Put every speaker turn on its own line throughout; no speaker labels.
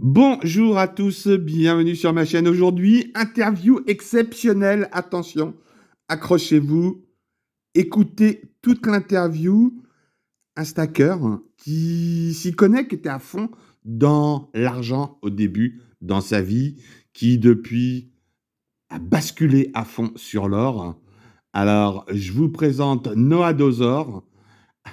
Bonjour à tous, bienvenue sur ma chaîne. Aujourd'hui, interview exceptionnelle. Attention, accrochez-vous, écoutez toute l'interview. Un stacker qui s'y connaît, qui était à fond dans l'argent au début, dans sa vie, qui depuis a basculé à fond sur l'or. Alors, je vous présente Noah Dosor.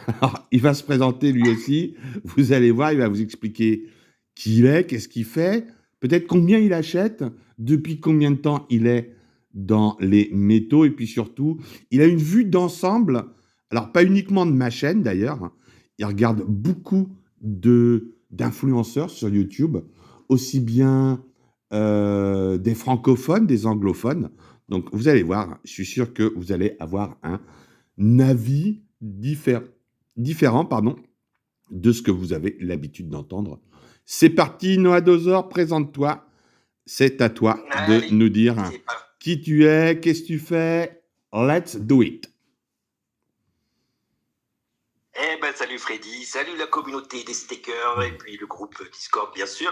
Alors, il va se présenter lui aussi. Vous allez voir, il va vous expliquer qui il est, qu'est-ce qu'il fait, peut-être combien il achète, depuis combien de temps il est dans les métaux, et puis surtout, il a une vue d'ensemble, alors pas uniquement de ma chaîne d'ailleurs, il regarde beaucoup d'influenceurs sur YouTube, aussi bien des francophones, des anglophones. Donc vous allez voir, je suis sûr que vous allez avoir un avis différent de ce que vous avez l'habitude d'entendre. C'est parti, Noah Dosor, présente-toi. C'est à toi de
Allez,
nous dire
c'est parti.
qui tu es, qu'est-ce que tu fais. Let's do it.
Eh ben, salut Freddy, salut la communauté des stickers et puis le groupe Discord, bien sûr.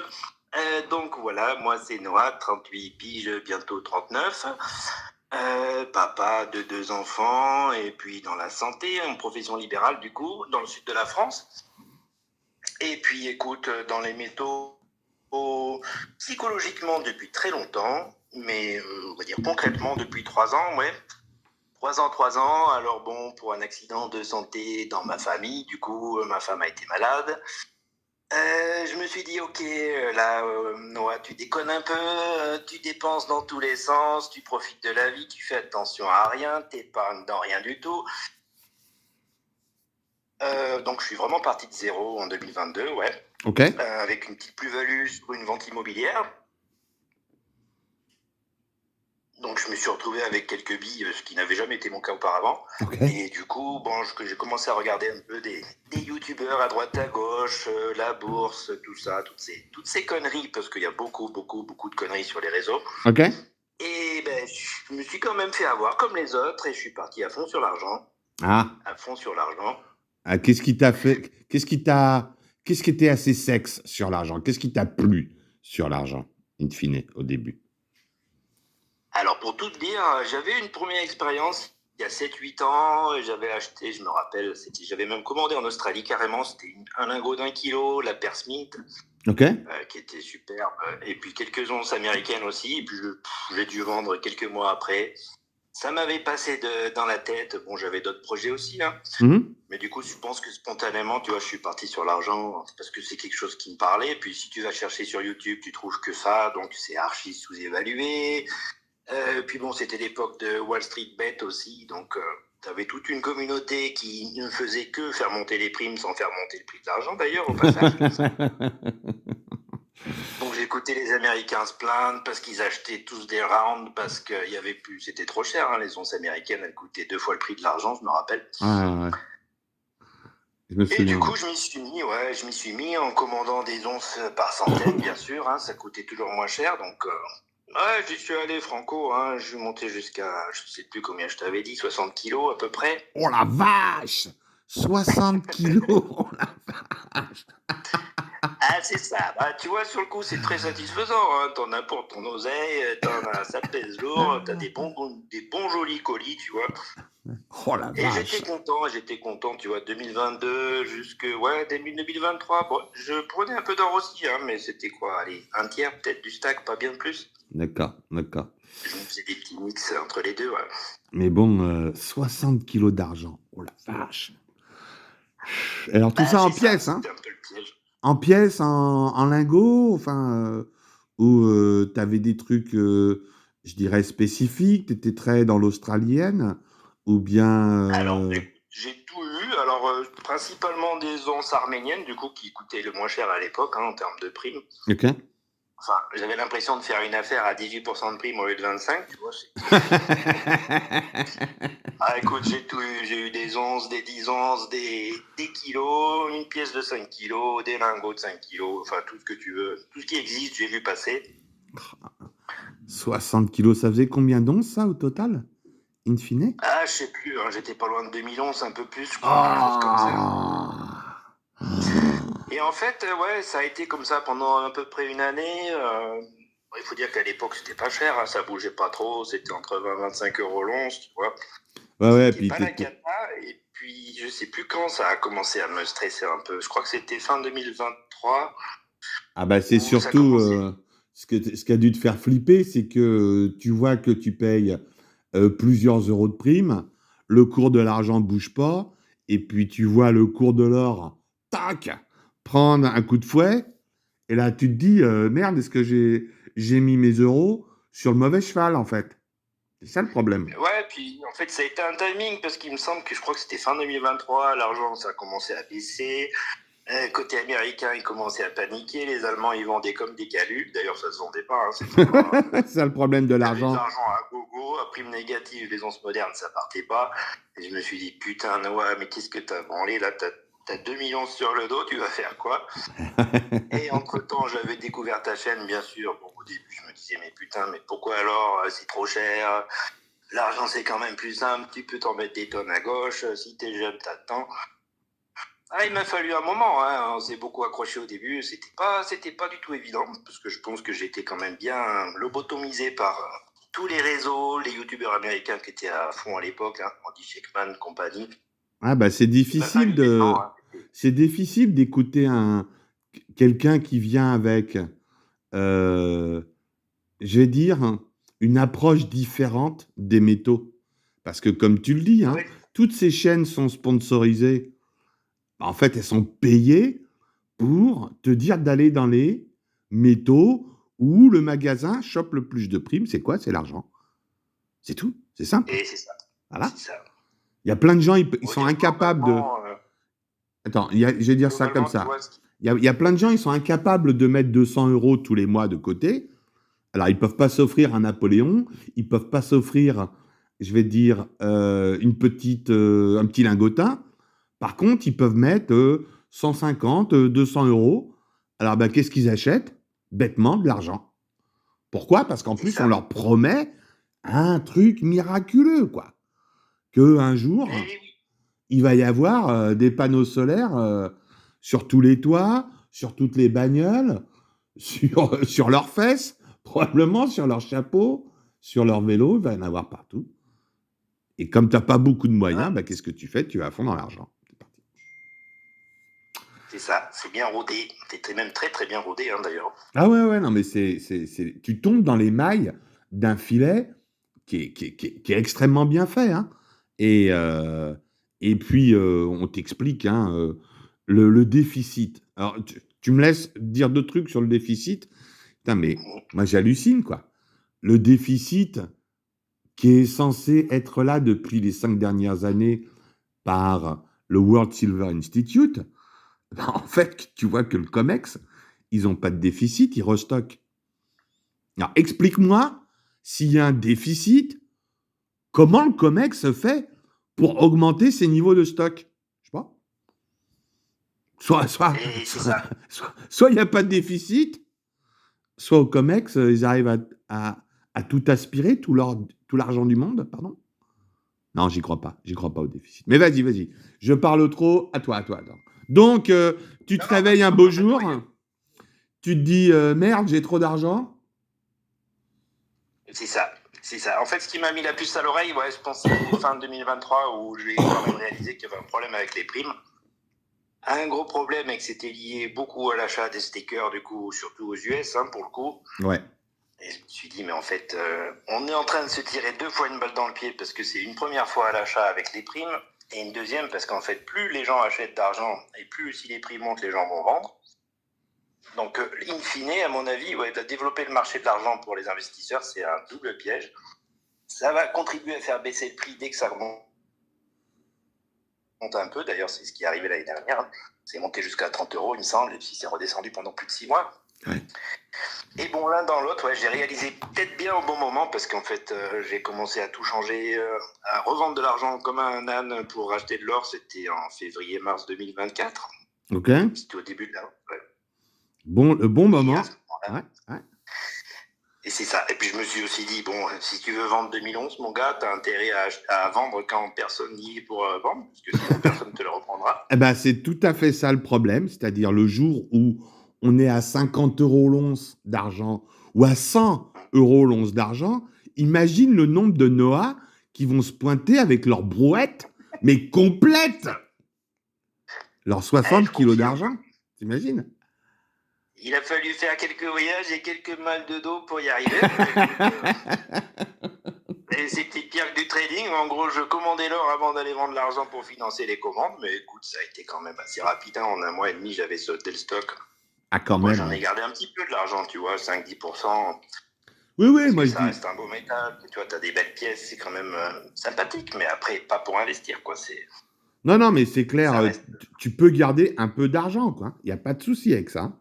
Donc voilà, moi c'est Noah, 38 piges, bientôt 39. Papa de 2 enfants et puis dans la santé, en profession libérale du coup, dans le sud de la France. Et puis écoute, dans les métaux, psychologiquement depuis très longtemps, mais on va dire concrètement depuis 3 ans, ouais. 3 ans. Alors bon, pour un accident de santé dans ma famille, du coup, ma femme a été malade. Je me suis dit, ok, là, Noah, tu déconnes un peu, tu dépenses dans tous les sens, tu profites de la vie, tu fais attention à rien, t'épargnes dans rien du tout. Donc je suis vraiment parti de zéro en 2022, ouais.
Ok.
Avec une petite plus-value sur une vente immobilière. Donc je me suis retrouvé avec quelques billes, ce qui n'avait jamais été mon cas auparavant.
Ok.
Et du coup, bon, j'ai commencé à regarder un peu des youtubeurs à droite à gauche, la bourse, tout ça, toutes ces conneries, parce qu'il y a beaucoup de conneries sur les réseaux.
Ok.
Et ben, je me suis quand même fait avoir comme les autres et je suis parti à fond sur l'argent.
Ah.
À fond sur l'argent.
Ah, qu'est-ce qui t'a fait, qu'est-ce qui était assez sexe sur l'argent? Qu'est-ce qui t'a plu sur l'argent, in fine, au début?
Alors pour tout te dire, j'avais une première expérience il y a 7-8 ans, j'avais acheté, je me rappelle, j'avais même commandé en Australie carrément, c'était un lingot d'1 kilo, la Pearl Smith,
Ok.
qui était superbe, et puis quelques onces américaines aussi, et puis j'ai dû vendre quelques mois après. Ça m'avait passé dans la tête, bon j'avais d'autres projets aussi, hein. Mais du coup je pense que spontanément, tu vois, je suis parti sur l'argent, parce que c'est quelque chose qui me parlait, et puis si tu vas chercher sur YouTube, tu trouves que ça, donc c'est archi sous-évalué. Puis bon, c'était l'époque de Wall Street Bet aussi, donc tu avais toute une communauté qui ne faisait que faire monter les primes sans faire monter le prix de l'argent d'ailleurs au passage. Donc j'ai écouté les Américains se plaindre parce qu'ils achetaient tous des rounds parce qu'il y avait plus, c'était trop cher, hein, les onces américaines, elles coûtaient 2 fois le prix de l'argent, je me rappelle.
Ah, ouais. Je me
Et du
souviens.
coup, je m'y suis mis en commandant des onces par centaines, bien sûr, hein, ça coûtait toujours moins cher, donc ouais, j'y suis allé franco, hein, je suis monté jusqu'à, je sais plus combien je t'avais dit, 60 kilos à peu près.
Oh la vache! 60 kilos! Oh la vache!
Ah, c'est ça, bah, tu vois, sur le coup, c'est très satisfaisant, hein, t'en as pour ton oseille, ça pèse lourd, t'as des bons jolis colis, tu vois.
Oh la
Et
vache!
j'étais content, tu vois, 2022 jusque, ouais, début 2023, bon, je prenais un peu d'or aussi, hein, mais c'était quoi, allez, un tiers peut-être du stack, pas bien plus.
D'accord, d'accord.
Je me faisais des petits mix entre les deux, ouais.
Mais bon, 60 kilos d'argent. Oh la vache! Alors tout
Bah,
ça en
c'est ça,
pièces, hein?
c'était un peu le piège.
En pièces, en lingots, enfin, ou t'avais des trucs, je dirais spécifiques, t'étais très dans l'australienne, ou bien,
Alors, j'ai tout eu, alors principalement des onces arméniennes, du coup, qui coûtaient le moins cher à l'époque, hein, en termes de prime.
ok.
Enfin, j'avais l'impression de faire une affaire à 18% de prime au lieu de 25, tu vois. Ah, écoute, j'ai tout eu. J'ai eu des onces, des 10 onces, des kilos, une pièce de 5 kilos, des lingots de 5 kilos, enfin, tout ce que tu veux. Tout ce qui existe, j'ai vu passer.
60 kilos, ça faisait combien d'onces, ça, au total, in fine?
Ah, je sais plus, hein, j'étais pas loin de 2011, un peu plus, je crois, quelque chose comme ça.
Ah!
Et en fait, ouais, ça a été comme ça pendant à peu près une année. Il faut dire qu'à l'époque, c'était pas cher, hein, ça bougeait pas trop, c'était entre 20 et 25 euros l'once, tu vois.
Ouais,
C'était
puis
pas la cata, et puis je sais plus quand ça a commencé à me stresser un peu. Je crois que c'était fin 2023.
ah bah c'est
Où ça
surtout
commençait.
ce qui a dû te faire flipper, c'est que tu vois que tu payes plusieurs euros de prime, le cours de l'argent ne bouge pas, et puis tu vois le cours de l'or, tac, prendre un coup de fouet, et là tu te dis, merde, est-ce que j'ai mis mes euros sur le mauvais cheval, en fait? C'est ça le problème.
Ouais, puis en fait, ça a été un timing parce qu'il me semble que je crois que c'était fin 2023, l'argent, ça a commencé à baisser. Côté américain, ils commençaient à paniquer. Les Allemands, ils vendaient comme des calucs. D'ailleurs, ça se vendait pas. Hein, c'était pas...
C'est ça le problème de
Il y avait de
l'argent.
l'argent à gogo, à prime négative, les onces modernes, ça partait pas. Et je me suis dit, putain, Noah, mais qu'est-ce que t'as branlé là? T'as 2 millions sur le dos, tu vas faire quoi? Et entre-temps, j'avais découvert ta chaîne, bien sûr. Bon, au début, je me disais, mais putain, mais pourquoi alors? C'est trop cher. L'argent, c'est quand même plus simple. Tu peux t'en mettre des tonnes à gauche. Si t'es jeune, t'as le temps. Ah, il m'a fallu un moment, hein. On s'est beaucoup accroché au début. C'était pas du tout évident, parce que je pense que j'étais quand même bien lobotomisé par tous les réseaux, les youtubeurs américains qui étaient à fond à l'époque, hein, Andy Sheckman, compagnie.
Ah bah
Il m'a fallu des temps, hein.
c'est difficile d'écouter quelqu'un qui vient avec, je vais dire, hein, une approche différente des métaux. Parce que comme tu le dis, hein,
Ouais.
toutes ces chaînes sont sponsorisées. En fait, elles sont payées pour te dire d'aller dans les métaux où le magasin chope le plus de primes. C'est quoi? C'est l'argent. C'est tout. C'est simple.
Et c'est ça.
Voilà.
C'est ça.
Il y a plein de gens, ils
Faut
sont
dire
incapables de... Attends, je vais dire ça comme
globalement, tu
ça.
vois,
Il y a plein de gens, ils sont incapables de mettre 200 euros tous les mois de côté. Alors, ils ne peuvent pas s'offrir un Napoléon, ils ne peuvent pas s'offrir, je vais dire, un petit lingotin. Par contre, ils peuvent mettre 150, 200 euros. Alors, ben, qu'est-ce qu'ils achètent? Bêtement, de l'argent. Pourquoi? Parce qu'en
c'est
plus, on
ça.
leur promet un truc miraculeux, quoi. Qu'un jour,
Et oui.
il va y avoir des panneaux solaires sur tous les toits, sur toutes les bagnoles, sur leurs fesses, probablement sur leurs chapeaux, sur leur vélo, il va y en avoir partout. Et comme tu n'as pas beaucoup de moyens,
Ah,
bah, qu'est-ce que tu fais? Tu vas à fond dans l'argent. C'est parti.
c'est ça. C'est bien rodé. C'était même très très bien rodé, hein, d'ailleurs.
Ah ouais, non, mais tu tombes dans les mailles d'un filet qui est extrêmement bien fait. Hein. Et, euh, et puis, on t'explique hein, le déficit. Alors, tu me laisses dire deux trucs sur le déficit. Putain, mais moi, j'hallucine, quoi. Le déficit qui est censé être là depuis les 5 dernières années par le World Silver Institute, ben, en fait, tu vois que le COMEX, ils n'ont pas de déficit, ils restockent. Alors, explique-moi, s'il y a un déficit, comment le COMEX fait pour augmenter ses niveaux de stock? Je sais pas.
Et c'est ça.
Soit il n'y a pas de déficit, soit au COMEX, ils arrivent à tout aspirer, tout l'argent du monde, pardon. Non, j'y crois pas. J'y crois pas au déficit. Mais vas-y. Je parle trop. À toi. Attends. Donc, tu te
Non,
réveilles un beau jour, tu te dis merde, j'ai trop d'argent.
c'est ça. C'est ça. En fait, ce qui m'a mis la puce à l'oreille, ouais, je pense que c'est fin 2023 où j'ai quand même réalisé qu'il y avait un problème avec les primes. Un gros problème et que c'était lié beaucoup à l'achat des stickers, du coup, surtout aux US, hein, pour le coup.
Ouais.
Et je me suis dit, mais en fait, on est en train de se tirer 2 fois une balle dans le pied parce que c'est une première fois à l'achat avec les primes et une deuxième parce qu'en fait, plus les gens achètent d'argent et plus si les prix montent, les gens vont vendre. Donc, in fine, à mon avis, ouais, développer le marché de l'argent pour les investisseurs, c'est un double piège. Ça va contribuer à faire baisser le prix dès que ça remonte un peu. D'ailleurs, c'est ce qui est arrivé l'année dernière. C'est monté jusqu'à 30 euros, il me semble, et puis c'est redescendu pendant plus de 6 mois.
Ouais.
Et bon, l'un dans l'autre, ouais, j'ai réalisé peut-être bien au bon moment parce qu'en fait, j'ai commencé à tout changer, à revendre de l'argent comme un âne pour acheter de l'or. C'était en février-mars 2024.
Ok.
C'était au début de la... Ouais.
Bon, le bon moment.
Et à ce moment-là,
Ouais.
et C'est ça. Et puis je me suis aussi dit, bon, si tu veux vendre 2011, mon gars, t'as intérêt à vendre quand personne n'y est pour vendre, parce que sinon personne ne te le reprendra.
Eh ben, c'est tout à fait ça le problème, c'est-à-dire le jour où on est à 50 € l'once d'argent ou à 100 € l'once d'argent, imagine le nombre de Noah qui vont se pointer avec leur brouette, mais complète, leurs 60 kilos d'argent, t'imagines?
Il a fallu faire quelques voyages et quelques mal de dos pour y arriver. Et c'était pire que du trading. En gros, je commandais l'or avant d'aller vendre l'argent pour financer les commandes. Mais écoute, ça a été quand même assez rapide. Hein. En 1 mois et demi, j'avais sauté le stock.
Ah, quand
moi,
même.
J'en ai gardé un petit peu de l'argent, tu vois, 5-10%.
Oui, moi je dis.
Ça reste un beau métal. Tu vois, t'as des belles pièces, c'est quand même sympathique. Mais après, pas pour investir, quoi.
Non, mais c'est clair. Tu peux garder un peu d'argent, quoi. Il n'y a pas de souci avec ça.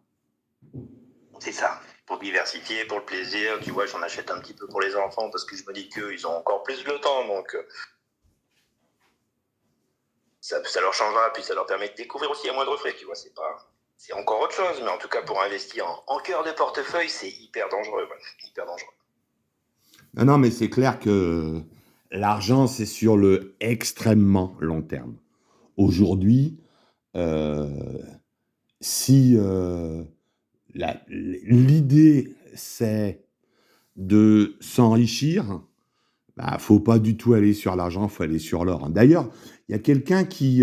C'est ça. Pour diversifier, pour le plaisir, tu vois, j'en achète un petit peu pour les enfants parce que je me dis qu'eux, ils ont encore plus le temps, donc ça leur changera, puis ça leur permet de découvrir aussi à moindre frais, tu vois, c'est encore autre chose, mais en tout cas, pour investir en cœur de portefeuille, c'est hyper dangereux, hyper dangereux.
Non, mais c'est clair que l'argent, c'est sur le extrêmement long terme. Aujourd'hui, si l'idée, c'est de s'enrichir, bah, faut pas du tout aller sur l'argent, faut aller sur l'or. D'ailleurs, il y a quelqu'un qui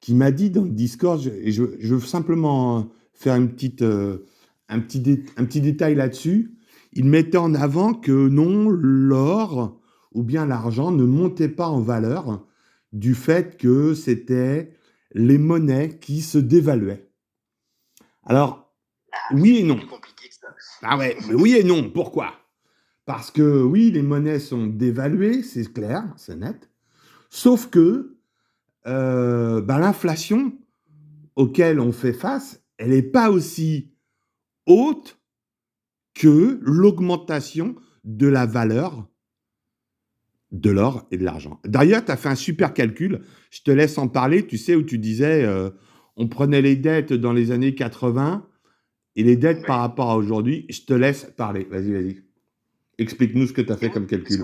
m'a dit dans le Discord, et je veux simplement faire un petit détail là-dessus. Il mettait en avant que non, l'or ou bien l'argent ne montait pas en valeur du fait que c'était les monnaies qui se dévaluaient. Alors, oui et non.
C'est compliqué que ça.
Ah ouais, mais oui et non. Pourquoi ? Parce que oui, les monnaies sont dévaluées, c'est clair, c'est net. Sauf que l'inflation auquel on fait face, elle n'est pas aussi haute que l'augmentation de la valeur de l'or et de l'argent. D'ailleurs, tu as fait un super calcul, je te laisse en parler, tu sais, où tu disais, on prenait les dettes dans les années 80 et les dettes par rapport à aujourd'hui. Je te laisse parler, vas-y. Explique-nous ce que tu as fait comme calcul.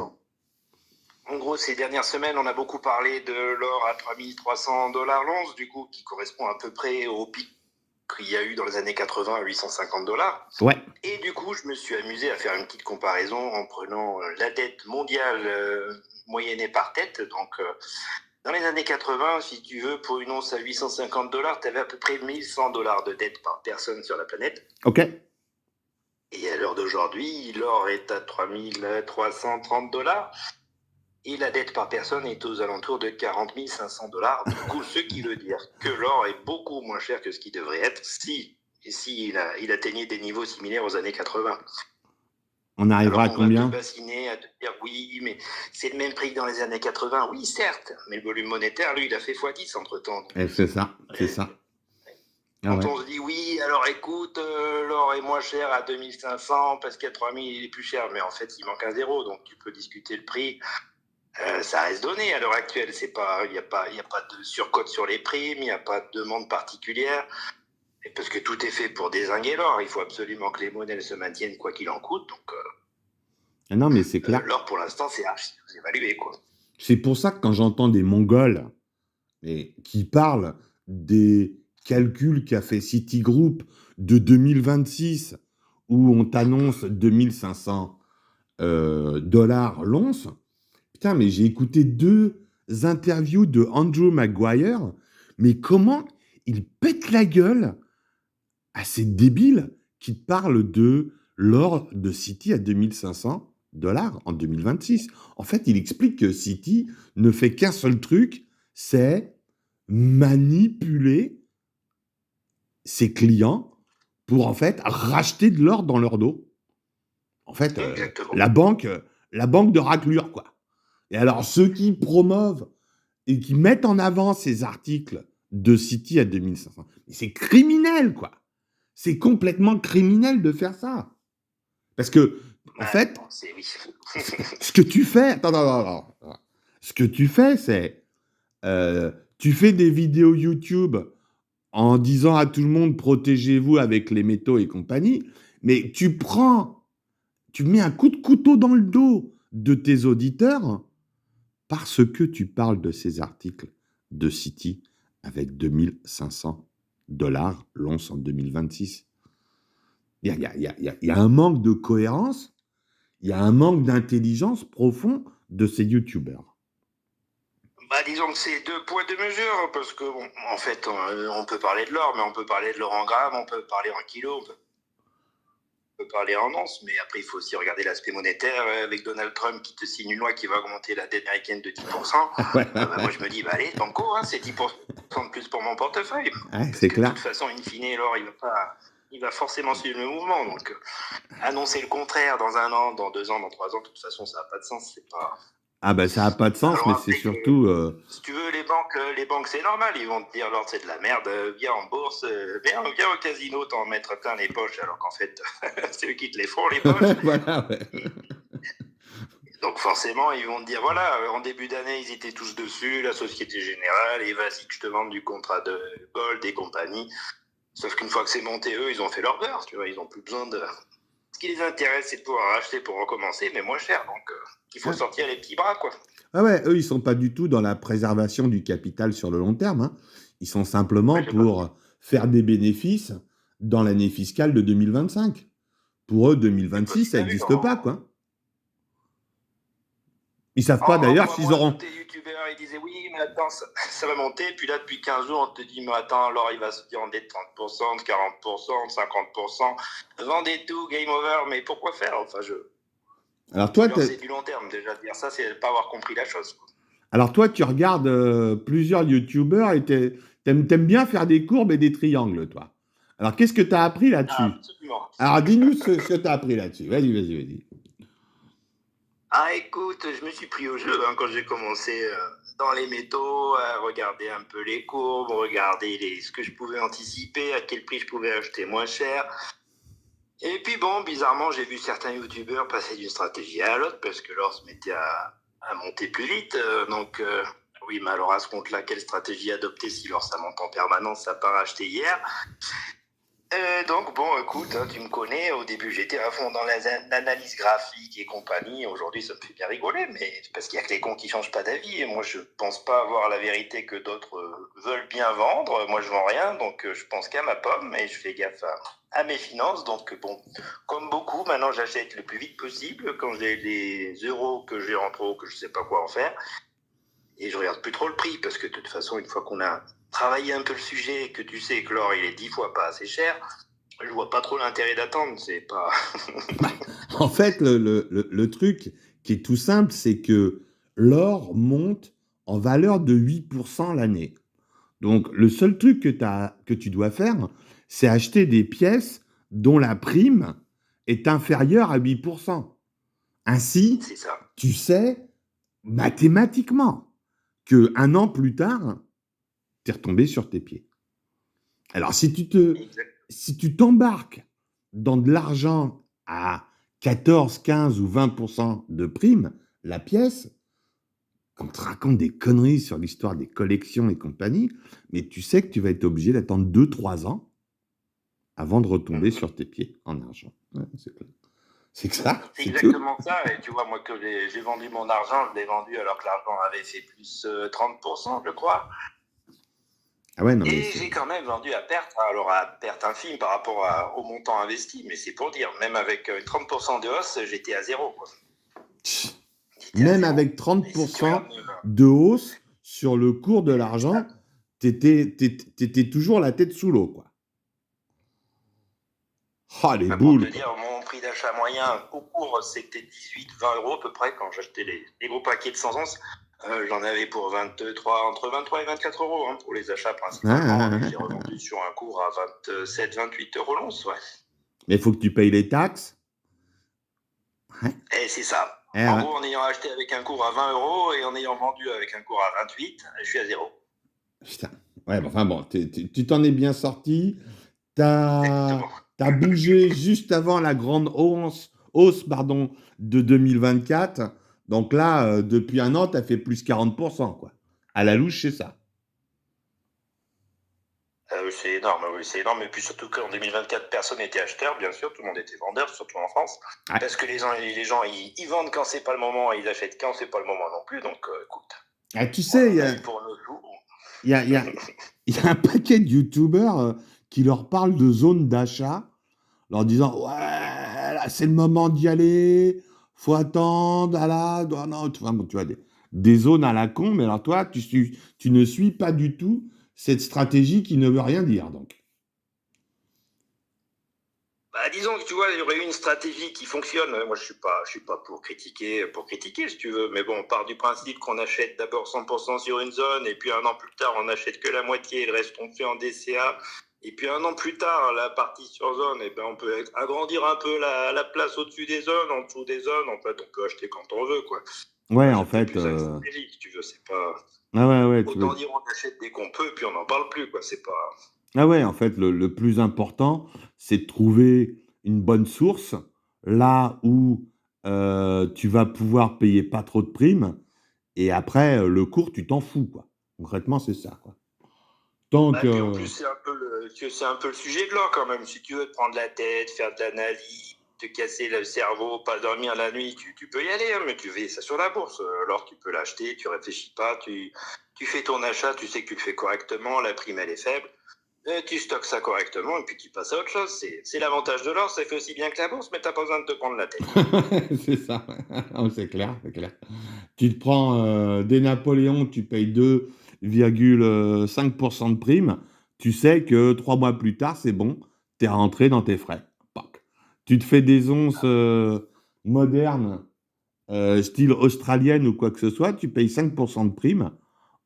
En gros, ces dernières semaines, on a beaucoup parlé de l'or à 3300 $ l'once, du coup, qui correspond à peu près au pic qu'il y a eu dans les années 80 à 850 $.
Ouais.
Et du coup, je me suis amusé à faire une petite comparaison en prenant la dette mondiale moyennée par tête. Donc, dans les années 80, si tu veux, pour une once à 850 $, tu avais à peu près 1100 $ de dette par personne sur la planète.
Ok.
Et à l'heure d'aujourd'hui, l'or est à 3330 $. Et la dette par personne est aux alentours de 40 500 $. Du coup, ce qui veut dire que l'or est beaucoup moins cher que ce qu'il devrait être si il atteignait des niveaux similaires aux années 80.
On arrivera à combien ?
On va te bassiner à te dire oui, mais c'est le même prix que dans les années 80. Oui, certes, mais le volume monétaire, lui, il a fait x10 entre-temps.
C'est ça.
Quand on se dit oui, alors écoute, l'or est moins cher à 2500 parce qu'à 3000 il est plus cher, mais en fait il manque un zéro, donc tu peux discuter le prix. Ça reste donné à l'heure actuelle, il n'y a pas de surcote sur les primes, il n'y a pas de demande particulière, et parce que tout est fait pour dézinguer l'or, il faut absolument que les monnaies se maintiennent quoi qu'il en coûte, donc
non mais c'est clair.
L'or pour l'instant c'est archi évalué, quoi.
C'est pour ça que quand j'entends des Mongols qui parlent des calculs qu'a fait Citigroup de 2026 où on t'annonce 2500 $ l'once. Putain, mais j'ai écouté 2 interviews de Andrew Maguire, mais comment il pète la gueule à ces débiles qui te parlent de l'or de Citi à 2500 $ en 2026. En fait, il explique que Citi ne fait qu'un seul truc, c'est manipuler ses clients pour en fait racheter de l'or dans leur dos. En fait, la banque de raclure, quoi. Et alors, ceux qui promeuvent et qui mettent en avant ces articles de Citi à 2500, c'est criminel, quoi. C'est complètement criminel de faire ça. Parce que, en fait, ce que tu fais... Attends. Ce que tu fais, c'est... tu fais des vidéos YouTube en disant à tout le monde « protégez-vous avec les métaux et compagnie », mais tu prends tu mets un coup de couteau dans le dos de tes auditeurs parce que tu parles de ces articles de Citi avec 2500 $ l'once en 2026. Il y a un manque de cohérence, il y a un manque d'intelligence profond de ces youtubeurs.
Bah, disons que c'est 2 poids 2 mesures, parce que, bon, en fait, on peut parler de l'or, mais on peut parler de l'or en grammes, on peut parler en kilos, on peut parler en onces, mais après, il faut aussi regarder l'aspect monétaire. Avec Donald Trump qui te signe une loi qui va augmenter la dette américaine de 10%, moi, je me dis, allez, banco, c'est 10% de plus pour mon portefeuille.
Ouais, c'est clair.
De toute façon, in fine, l'or, il va forcément suivre le mouvement. Donc, annoncer le contraire dans 1 an, dans 2 ans, dans 3 ans, de toute façon, ça n'a pas de sens. C'est pas...
Ah ben ça n'a pas de sens, alors, mais c'est surtout...
Si tu veux, les banques, c'est normal, ils vont te dire, l'or, c'est de la merde, viens en bourse, viens au casino t'en mettre plein les poches, alors qu'en fait, c'est eux qui te les font, les poches.
Voilà, ouais.
Donc forcément, ils vont te dire, voilà, en début d'année, ils étaient tous dessus, la Société Générale, et vas-y que je te vende du contrat de Gold et compagnie. Sauf qu'une fois que c'est monté, eux, ils ont fait leur beurre, tu vois, ils n'ont plus besoin de... Ce qui les intéresse, c'est de pouvoir racheter pour recommencer, mais moins cher, donc il faut sortir les petits bras, quoi.
Ah ouais, eux, ils sont pas du tout dans la préservation du capital sur le long terme. Hein. Ils sont simplement pour faire des bénéfices dans l'année fiscale de 2025. Pour eux, 2026, ça n'existe pas, quoi. Ils savent pas d'ailleurs s'ils auront...
Tes youtubeurs, ils disaient oui, mais attends, ça va monter. Puis là, depuis 15 jours, on te dit, mais attends, alors il va se demander de 30%, de 40%, de 50%. Vendez tout, game over. Mais pourquoi faire? Enfin,
Alors toi,
c'est du long terme déjà. Dire ça, c'est pas avoir compris la chose.
Alors toi, tu regardes plusieurs youtubeurs et t'aimes bien faire des courbes et des triangles, toi. Alors qu'est-ce que tu as appris là-dessus?
Absolument.
Alors dis-nous ce que tu as appris là-dessus. Vas-y.
Ah, écoute, je me suis pris au jeu quand j'ai commencé dans les métaux, à regarder un peu les courbes, regarder ce que je pouvais anticiper, à quel prix je pouvais acheter moins cher. Et puis bon, bizarrement, j'ai vu certains youtubeurs passer d'une stratégie à l'autre parce que l'or se mettait à monter plus vite. Oui, mais alors à ce compte-là, quelle stratégie adopter si l'or ça monte en permanence, ça part acheter hier? Donc bon, écoute, tu me connais, au début j'étais à fond dans l'analyse graphique et compagnie. Aujourd'hui, ça me fait bien rigoler, mais parce qu'il y a que les cons qui changent pas d'avis. Et moi, je pense pas avoir la vérité que d'autres veulent bien vendre. Moi, je vends rien, donc je pense qu'à ma pomme et je fais gaffe à mes finances. Donc bon, comme beaucoup, maintenant j'achète le plus vite possible quand j'ai les euros que j'ai en trop, que je sais pas quoi en faire. Et je regarde plus trop le prix parce que de toute façon, une fois qu'on a travaillé un peu le sujet et que tu sais que l'or il est 10 fois pas assez cher, je vois pas trop l'intérêt d'attendre. C'est pas.
En fait, le truc qui est tout simple, c'est que l'or monte en valeur de 8% l'année. Donc, le seul truc que tu dois faire, c'est acheter des pièces dont la prime est inférieure à 8%. Ainsi, tu sais mathématiquement qu'un an plus tard, tu es retombé sur tes pieds. Alors, si tu t'embarques dans de l'argent à 14, 15 ou 20% de prime, la pièce, on te raconte des conneries sur l'histoire des collections et compagnie, mais tu sais que tu vas être obligé d'attendre 2-3 ans avant de retomber sur tes pieds en argent. Ouais, c'est que ça.
C'est exactement tout. Ça. Et tu vois, moi, que j'ai vendu mon argent, je l'ai vendu alors que l'argent avait fait plus 30%, je crois.
Ah ouais, non, mais
j'ai quand même vendu à perte, alors à perte infime par rapport au montant investi, mais c'est pour dire, même avec 30% de hausse, j'étais à zéro. Quoi.
Même avec 30% de hausse sur le cours de l'argent, t'étais toujours la tête sous l'eau, quoi. Ah, les boules.
Pour te dire, mon prix d'achat moyen au cours, c'était 18-20 euros à peu près quand j'achetais les gros paquets de 100 onces. J'en avais pour entre 23 et 24 euros pour les achats principalement. J'ai revendu sur un cours à 27-28 euros l'once. Ouais.
Mais il faut que tu payes les taxes.
Ouais. Et c'est ça. En gros, en ayant acheté avec un cours à 20 euros et en ayant vendu avec un cours à 28, je suis à zéro.
Putain. Ouais, enfin bon, tu t'en es bien sorti. T'as bougé juste avant la grande hausse de 2024. Donc là, depuis un an, tu as fait plus 40%, quoi. À la louche, c'est ça.
C'est énorme, oui, c'est énorme. Et puis surtout qu'en 2024, personne n'était acheteur, bien sûr, tout le monde était vendeur, surtout en France. Ouais. Parce que les gens ils vendent quand c'est pas le moment, ils achètent quand c'est pas le moment non plus. Donc, écoute.
Ah, tu sais, il y a un paquet de youtubeurs qui leur parlent de zone d'achat, leur disant ouais, là, c'est le moment d'y aller, faut attendre, là, non, tu vois, des zones à la con, mais alors toi, tu ne suis pas du tout cette stratégie qui ne veut rien dire, donc.
Bah, disons que tu vois, il y aurait eu une stratégie qui fonctionne. Moi, je suis pas pour critiquer, si tu veux. Mais bon, on part du principe qu'on achète d'abord 100% sur une zone, et puis un an plus tard, on n'achète que la moitié, et le reste, on fait en DCA. Et puis un an plus tard, la partie sur zone, et ben, on peut agrandir un peu la place au-dessus des zones, en dessous des zones. En fait, on peut acheter quand on veut, quoi.
Ouais, en fait.
Plus une stratégie, si tu veux, c'est pas.
Ah ouais,
autant dire on achète dès qu'on peut, puis on n'en parle plus, quoi. C'est pas.
Ah ouais, en fait, le plus important, c'est de trouver une bonne source, là où tu vas pouvoir payer pas trop de primes, et après, le cours, tu t'en fous, quoi. Concrètement, c'est ça, quoi. Tant que...
Puis en plus, c'est un peu le sujet de l'or, quand même. Si tu veux te prendre la tête, faire de l'analyse, te casser le cerveau, pas dormir la nuit, tu peux y aller, hein, mais tu fais ça sur la bourse. L'or, tu peux l'acheter, tu réfléchis pas, tu fais ton achat, tu sais que tu le fais correctement, la prime, elle est faible. Tu stockes ça correctement et puis tu passes à autre chose. C'est l'avantage de l'or, ça fait aussi bien que la bourse, mais t'as pas besoin de te prendre la tête.
C'est ça, c'est clair, c'est clair. Tu te prends des Napoléons, tu payes 2,5% de prime, tu sais que 3 mois plus tard, c'est bon, tu es rentré dans tes frais. Tu te fais des onces modernes, style australienne ou quoi que ce soit, tu payes 5% de prime.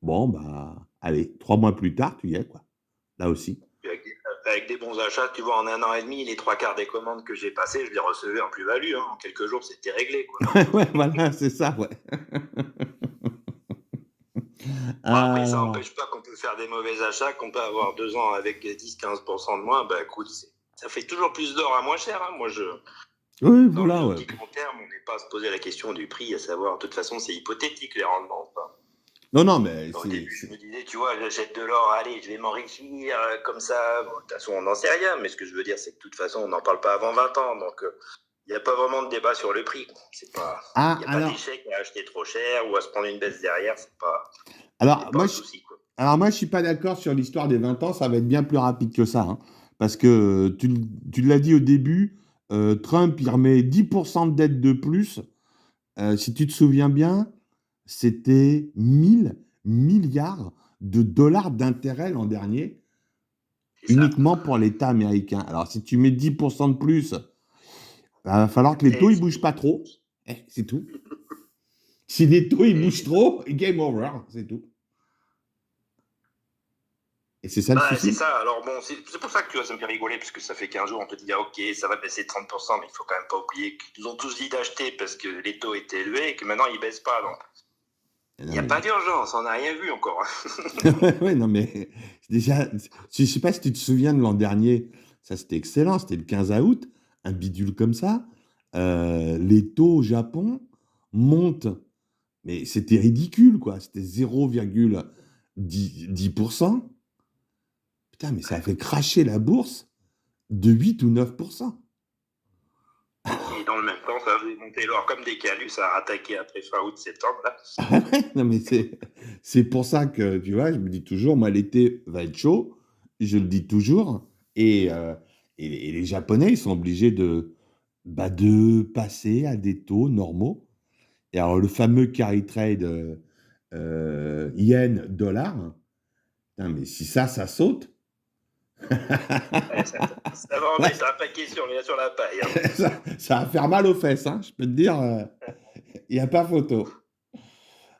Bon, bah, allez, 3 mois plus tard, tu y es, quoi. Là aussi.
Avec des bons achats, tu vois, en un an et demi, les 3/4 des commandes que j'ai passées, je les recevais en plus-value. Hein. En quelques jours, c'était réglé, quoi.
Ouais, voilà, c'est ça, ouais.
Après, ça n'empêche pas qu'on peut faire des mauvais achats, qu'on peut avoir 2 ans avec 10-15% de moins. Bah, écoute, ça fait toujours plus d'or à moins cher. Hein. Moi,
oui,
dans
voilà,
l'optique long terme, on n'est pas à se poser la question du prix, à savoir, de toute façon, c'est hypothétique, les rendements.
Non, mais
au début, je me disais, tu vois, j'achète de l'or, allez, je vais m'enrichir comme ça. Bon, de toute façon, on n'en sait rien, mais ce que je veux dire, c'est que de toute façon, on n'en parle pas avant 20 ans. Donc, il n'y a pas vraiment de débat sur le prix. Il n'y a pas d'échec à acheter trop cher ou à se prendre une baisse derrière. C'est pas un souci, quoi.
Alors, moi, je ne suis pas d'accord sur l'histoire des 20 ans. Ça va être bien plus rapide que ça. Hein, parce que tu l'as dit au début, Trump, il remet 10% de dette de plus. Si tu te souviens bien, c'était 1000 milliards de dollars d'intérêt l'an dernier, uniquement pour l'État américain. Alors, si tu mets 10% de plus, il va falloir que les taux ne bougent pas trop. C'est tout. Si les taux ils bougent trop, game over, c'est tout. Et c'est ça le souci.
C'est ça. Alors bon, c'est pour ça que tu vois, ça me fait rigoler, parce que ça fait 15 jours, on peut te dire, ok, ça va baisser de 30%, mais il faut quand même pas oublier qu'ils nous ont tous dit d'acheter parce que les taux étaient élevés et que maintenant ils baissent pas. Donc, il n'y a pas d'urgence, on n'a rien vu encore.
Oui, non, mais déjà, je ne sais pas si tu te souviens de l'an dernier, ça c'était excellent, c'était le 15 août, un bidule comme ça. Les taux au Japon montent, mais c'était ridicule, quoi. C'était 0,10%. Putain, mais ça a fait cracher la bourse de 8 ou 9%.
Et dans le même temps, ça a monté l'or comme des calus, ça a rattaqué après fin août-septembre.
Non, mais c'est pour ça que, tu vois, je me dis toujours, moi, l'été va être chaud, je le dis toujours, et les Japonais, ils sont obligés de passer à des taux normaux. Et alors, le fameux carry trade yen-dollar, mais si ça saute...
ça va en mettre un paquet sur la paille. Hein.
ça va faire mal aux fesses, hein, je peux te dire, il n'y a pas photo.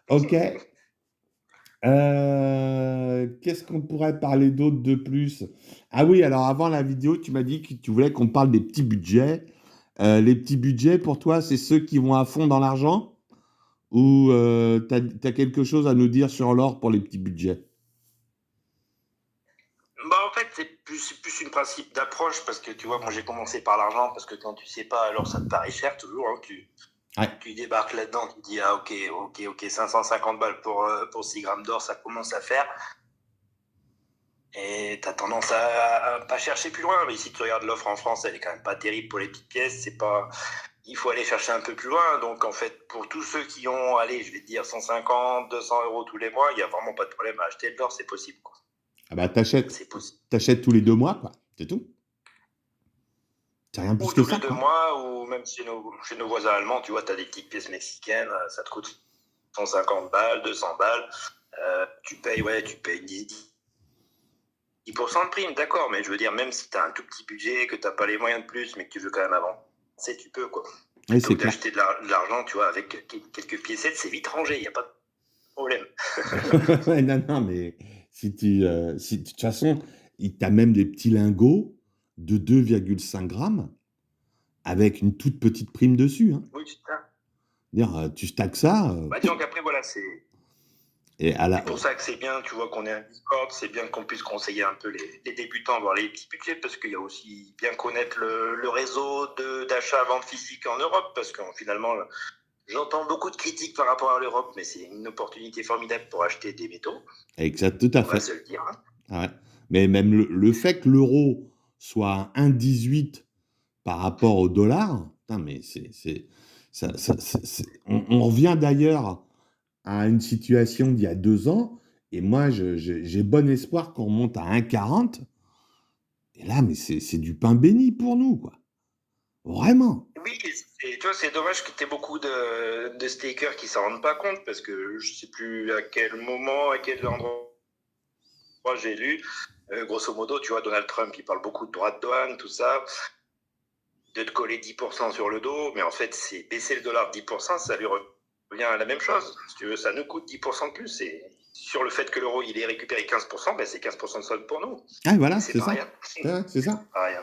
Ok. Qu'est-ce qu'on pourrait parler d'autre de plus? Ah oui, alors avant la vidéo, tu m'as dit que tu voulais qu'on parle des petits budgets. Les petits budgets, pour toi, c'est ceux qui vont à fond dans l'argent? Ou tu as quelque chose à nous dire sur l'or pour les petits budgets?
En fait, c'est plus une principe d'approche, parce que tu vois, moi j'ai commencé par l'argent, parce que quand tu sais pas, alors ça te paraît cher toujours. Hein, tu débarques là-dedans, tu te dis, ah ok, 550 balles pour 6 grammes d'or, ça commence à faire. Et tu as tendance à pas chercher plus loin. Mais si tu regardes l'offre en France, elle est quand même pas terrible pour les petites pièces. C'est pas... Il faut aller chercher un peu plus loin. Donc, en fait, pour tous ceux qui ont, allez, je vais te dire 150, 200 euros tous les mois, il n'y a vraiment pas de problème à acheter de l'or, c'est possible, quoi.
Ah bah, t'achètes
C'est possible.
tous les 2 mois, quoi. C'est tout. C'est rien plus
Ou
que
tous
ça,
les 2
quoi.
mois, ou même chez nos voisins allemands, tu vois, tu as des petites pièces mexicaines, ça te coûte 150 balles, 200 balles. Tu payes 10% de prime, d'accord, mais je veux dire, même si tu as un tout petit budget, que tu n'as pas les moyens de plus, mais que tu veux quand même avancer, tu peux, quoi.
Oui,
Plutôt
c'est
que
clair.
d'acheter de l'argent, tu vois, avec quelques piécettes, c'est vite rangé, il n'y a pas de problème.
Ouais, non, mais de toute façon, tu as même des petits lingots de 2,5 grammes avec une toute petite prime dessus. Hein.
Oui, c'est ça.
Dire, tu stacks ça.
Bah, disons qu'après, voilà, c'est pour ça que c'est bien, tu vois, qu'on ait un Discord, c'est bien qu'on puisse conseiller un peu les débutants, voir les petits budgets, parce qu'il y a aussi bien connaître le réseau d'achat-vente physique en Europe, parce que finalement, j'entends beaucoup de critiques par rapport à l'Europe, mais c'est une opportunité formidable pour acheter des métaux.
Exact, tout à fait.
On va se le dire. Hein.
Ah ouais. Mais même le fait que l'euro soit à 1,18 par rapport au dollar, putain, mais on revient d'ailleurs à une situation d'il y a 2 ans, et moi, j'ai bon espoir qu'on remonte à 1,40. Et là, mais c'est du pain béni pour nous, quoi. Vraiment.
Oui, tu vois, c'est dommage qu'il y ait beaucoup de stakers qui s'en rendent pas compte, parce que je sais plus à quel moment, à quel endroit j'ai lu. Grosso modo, tu vois, Donald Trump, il parle beaucoup de droits de douane, tout ça, de te coller 10% sur le dos, mais en fait, c'est baisser le dollar de 10%, ça lui revient à la même chose. Si tu veux, ça nous coûte 10% de plus. Et sur le fait que l'euro, il ait récupéré 15%, ben c'est 15% de solde pour nous.
Ah, voilà,
c'est
c'est
pas
ça.
rien.
C'est ça.
Pas rien.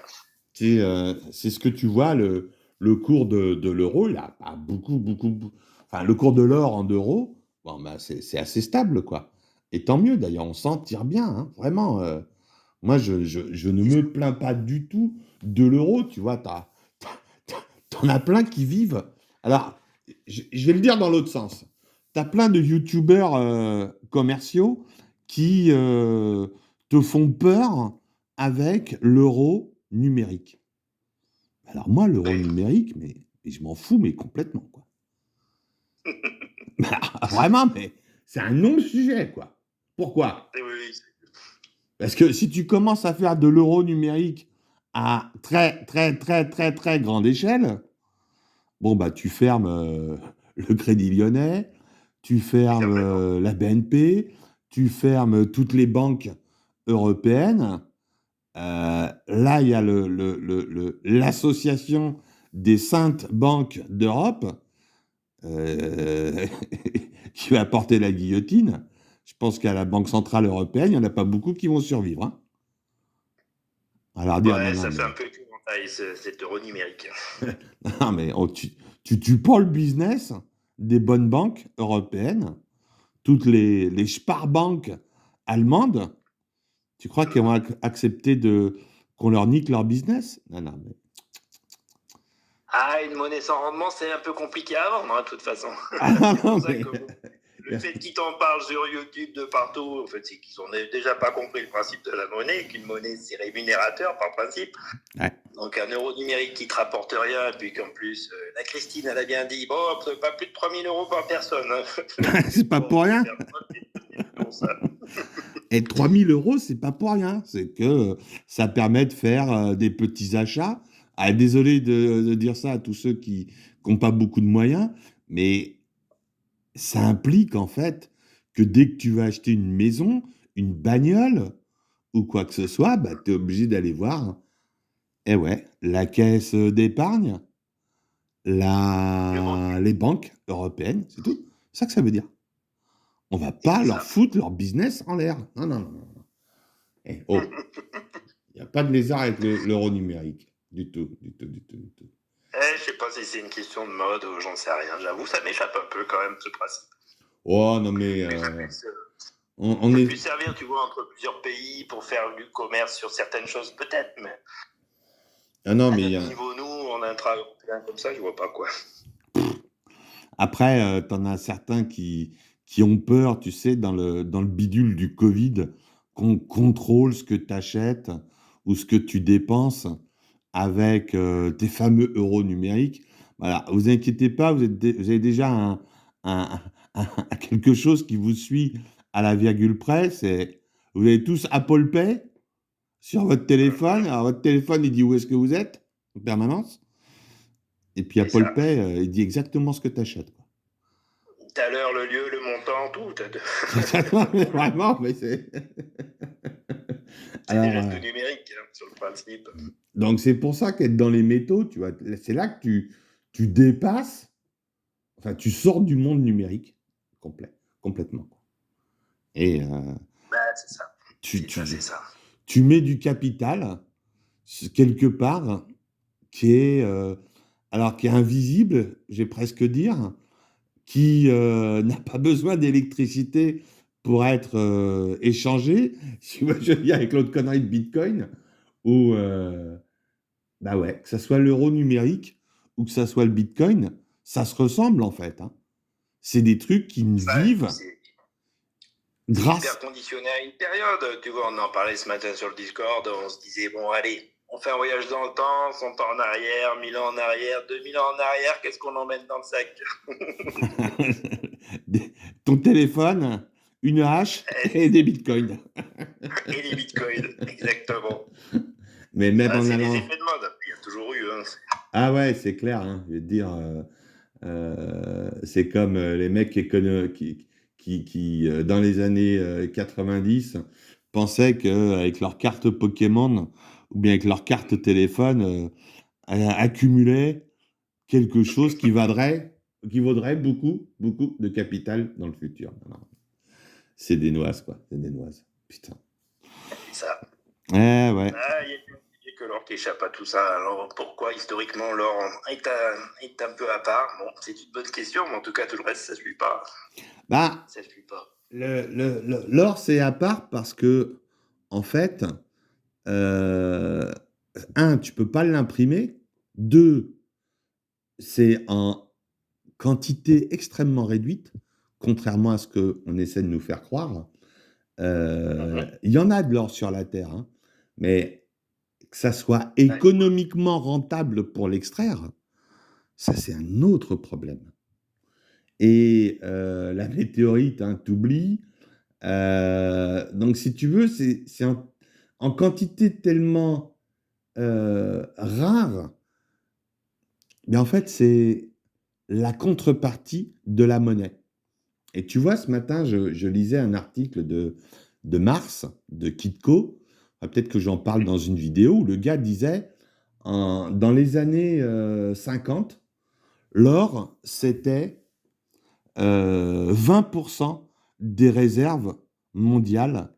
C'est ce que tu vois, le cours de l'euro, il a pas beaucoup. Enfin, le cours de l'or en euros, bon, bah, c'est assez stable, quoi. Et tant mieux, d'ailleurs, on s'en tire bien, hein, vraiment. Moi, je ne me plains pas du tout de l'euro, tu vois. T'en as plein qui vivent. Alors, je vais le dire dans l'autre sens. T'as plein de youtubeurs commerciaux qui te font peur avec l'euro numérique. Alors moi, l'euro numérique, mais je m'en fous, mais complètement, quoi. Vraiment, mais c'est un non-sujet, quoi. Pourquoi?
Oui.
Parce que si tu commences à faire de l'euro numérique à très, très, très, très, très grande échelle, bon, bah, tu fermes le Crédit Lyonnais, tu fermes la BNP, tu fermes toutes les banques européennes. Là, il y a l'association des saintes banques d'Europe qui va porter la guillotine. Je pense qu'à la Banque Centrale Européenne, il n'y en a pas beaucoup qui vont survivre. Hein. Alors dire,
Ouais,
non,
ça
mais...
fait un peu épouvantail, cet euro numérique.
non, mais tu tues pas le business des bonnes banques européennes, toutes les Sparbank allemandes. Tu crois qu'elles vont accepter qu'on leur nique leur business? Non, mais...
Ah, une monnaie sans rendement, c'est un peu compliqué à vendre, hein, de toute façon.
Ah non,
C'est pour ça
mais...
que le fait qu'ils t'en parlent sur YouTube de partout, en fait, c'est qu'ils n'ont déjà pas compris le principe de la monnaie, qu'une monnaie, c'est rémunérateur par principe.
Ouais.
Donc un euro numérique qui ne te rapporte rien, et puis qu'en plus, la Christine, elle a bien dit, bon, pas plus de 3 000 euros par personne.
C'est pas pour rien. Et 3 000 euros, c'est pas pour rien. C'est que ça permet de faire des petits achats. Ah, désolé de dire ça à tous ceux qui n'ont pas beaucoup de moyens, mais ça implique en fait que dès que tu vas acheter une maison, une bagnole ou quoi que ce soit, bah, tu es obligé d'aller voir, eh ouais, la caisse d'épargne, les banques européennes, c'est tout. C'est ça que ça veut dire. On va pas leur foutre leur business en l'air. Non. Eh, oh, il n'y a pas de lézard avec l'euro numérique. Du tout.
Je sais pas si c'est une question de mode ou j'en sais rien. J'avoue, ça m'échappe un peu quand même, ce principe.
Oh, non, mais...
on est... pu servir, tu vois, entre plusieurs pays pour faire du commerce sur certaines choses, peut-être, mais...
Ah non,
à
mais...
notre niveau, nous, on a un travail comme ça, je vois pas quoi.
Après, t'en as certains qui ont peur, tu sais, dans le bidule du Covid, qu'on contrôle ce que tu achètes ou ce que tu dépenses avec tes fameux euros numériques. Voilà, vous inquiétez pas, vous avez déjà un- quelque chose qui vous suit à la virgule près. Vous avez tous Apple Pay sur votre téléphone. Alors, votre téléphone, il dit où est-ce que vous êtes en permanence. Et puis, Apple Pay, il dit exactement ce que tu achètes.
T'as l'heure, le lieu, le montant, tout.
Vraiment, mais c'est...
C'est déjà tout numérique, hein, sur le principe.
Donc, c'est pour ça qu'être dans les métaux, tu vois, c'est là que tu dépasses, enfin, tu sors du monde numérique complètement. Et
c'est ça.
Tu mets du capital quelque part qui est invisible, j'ai presque dire, qui n'a pas besoin d'électricité pour être échangé. Si moi je viens avec l'autre connerie de Bitcoin, ou que ça soit l'euro numérique ou que ça soit le Bitcoin, ça se ressemble en fait. Hein. C'est des trucs qui ne vivent grâce...
C'est hyper conditionné à une période. Tu vois, on en parlait ce matin sur le Discord, on se disait, bon allez, on fait un voyage dans le temps, 100 ans en arrière, 1000 ans en arrière, 2000 ans en arrière, qu'est-ce qu'on emmène dans le sac?
Ton téléphone, une hache et des bitcoins.
Et des bitcoins, exactement.
Mais même en
c'est
allant...
les effets de mode, il y a toujours eu. Hein.
Ah ouais, c'est clair. Hein. Je vais te dire, c'est comme les mecs qui dans les années 90, pensaient qu'avec leur carte Pokémon ou bien avec leur carte téléphone, accumulaient quelque chose qui vaudrait beaucoup, beaucoup de capital dans le futur. Non. C'est des noises, quoi. C'est des noises. Putain.
C'est ça.
Ouais.
Il n'y a que l'or qui échappe à tout ça. Alors pourquoi historiquement l'or est un peu à part? Bon, c'est une bonne question, mais en tout cas tout le reste ça ne suit pas. Ça suit pas.
L'or c'est à part parce que en fait, tu peux pas l'imprimer. 2, c'est en quantité extrêmement réduite, contrairement à ce qu'on essaie de nous faire croire. Il y en a de l'or sur la Terre, hein, mais que ça soit économiquement rentable pour l'extraire, ça c'est un autre problème. Et la météorite, hein, t'oublies. Donc si tu veux, c'est en quantité tellement rare, mais en fait c'est la contrepartie de la monnaie. Et tu vois, ce matin, je lisais un article de Mars, de Kitco. Peut-être que j'en parle dans une vidéo où le gars disait, dans les années 50, l'or, c'était 20% des réserves mondiales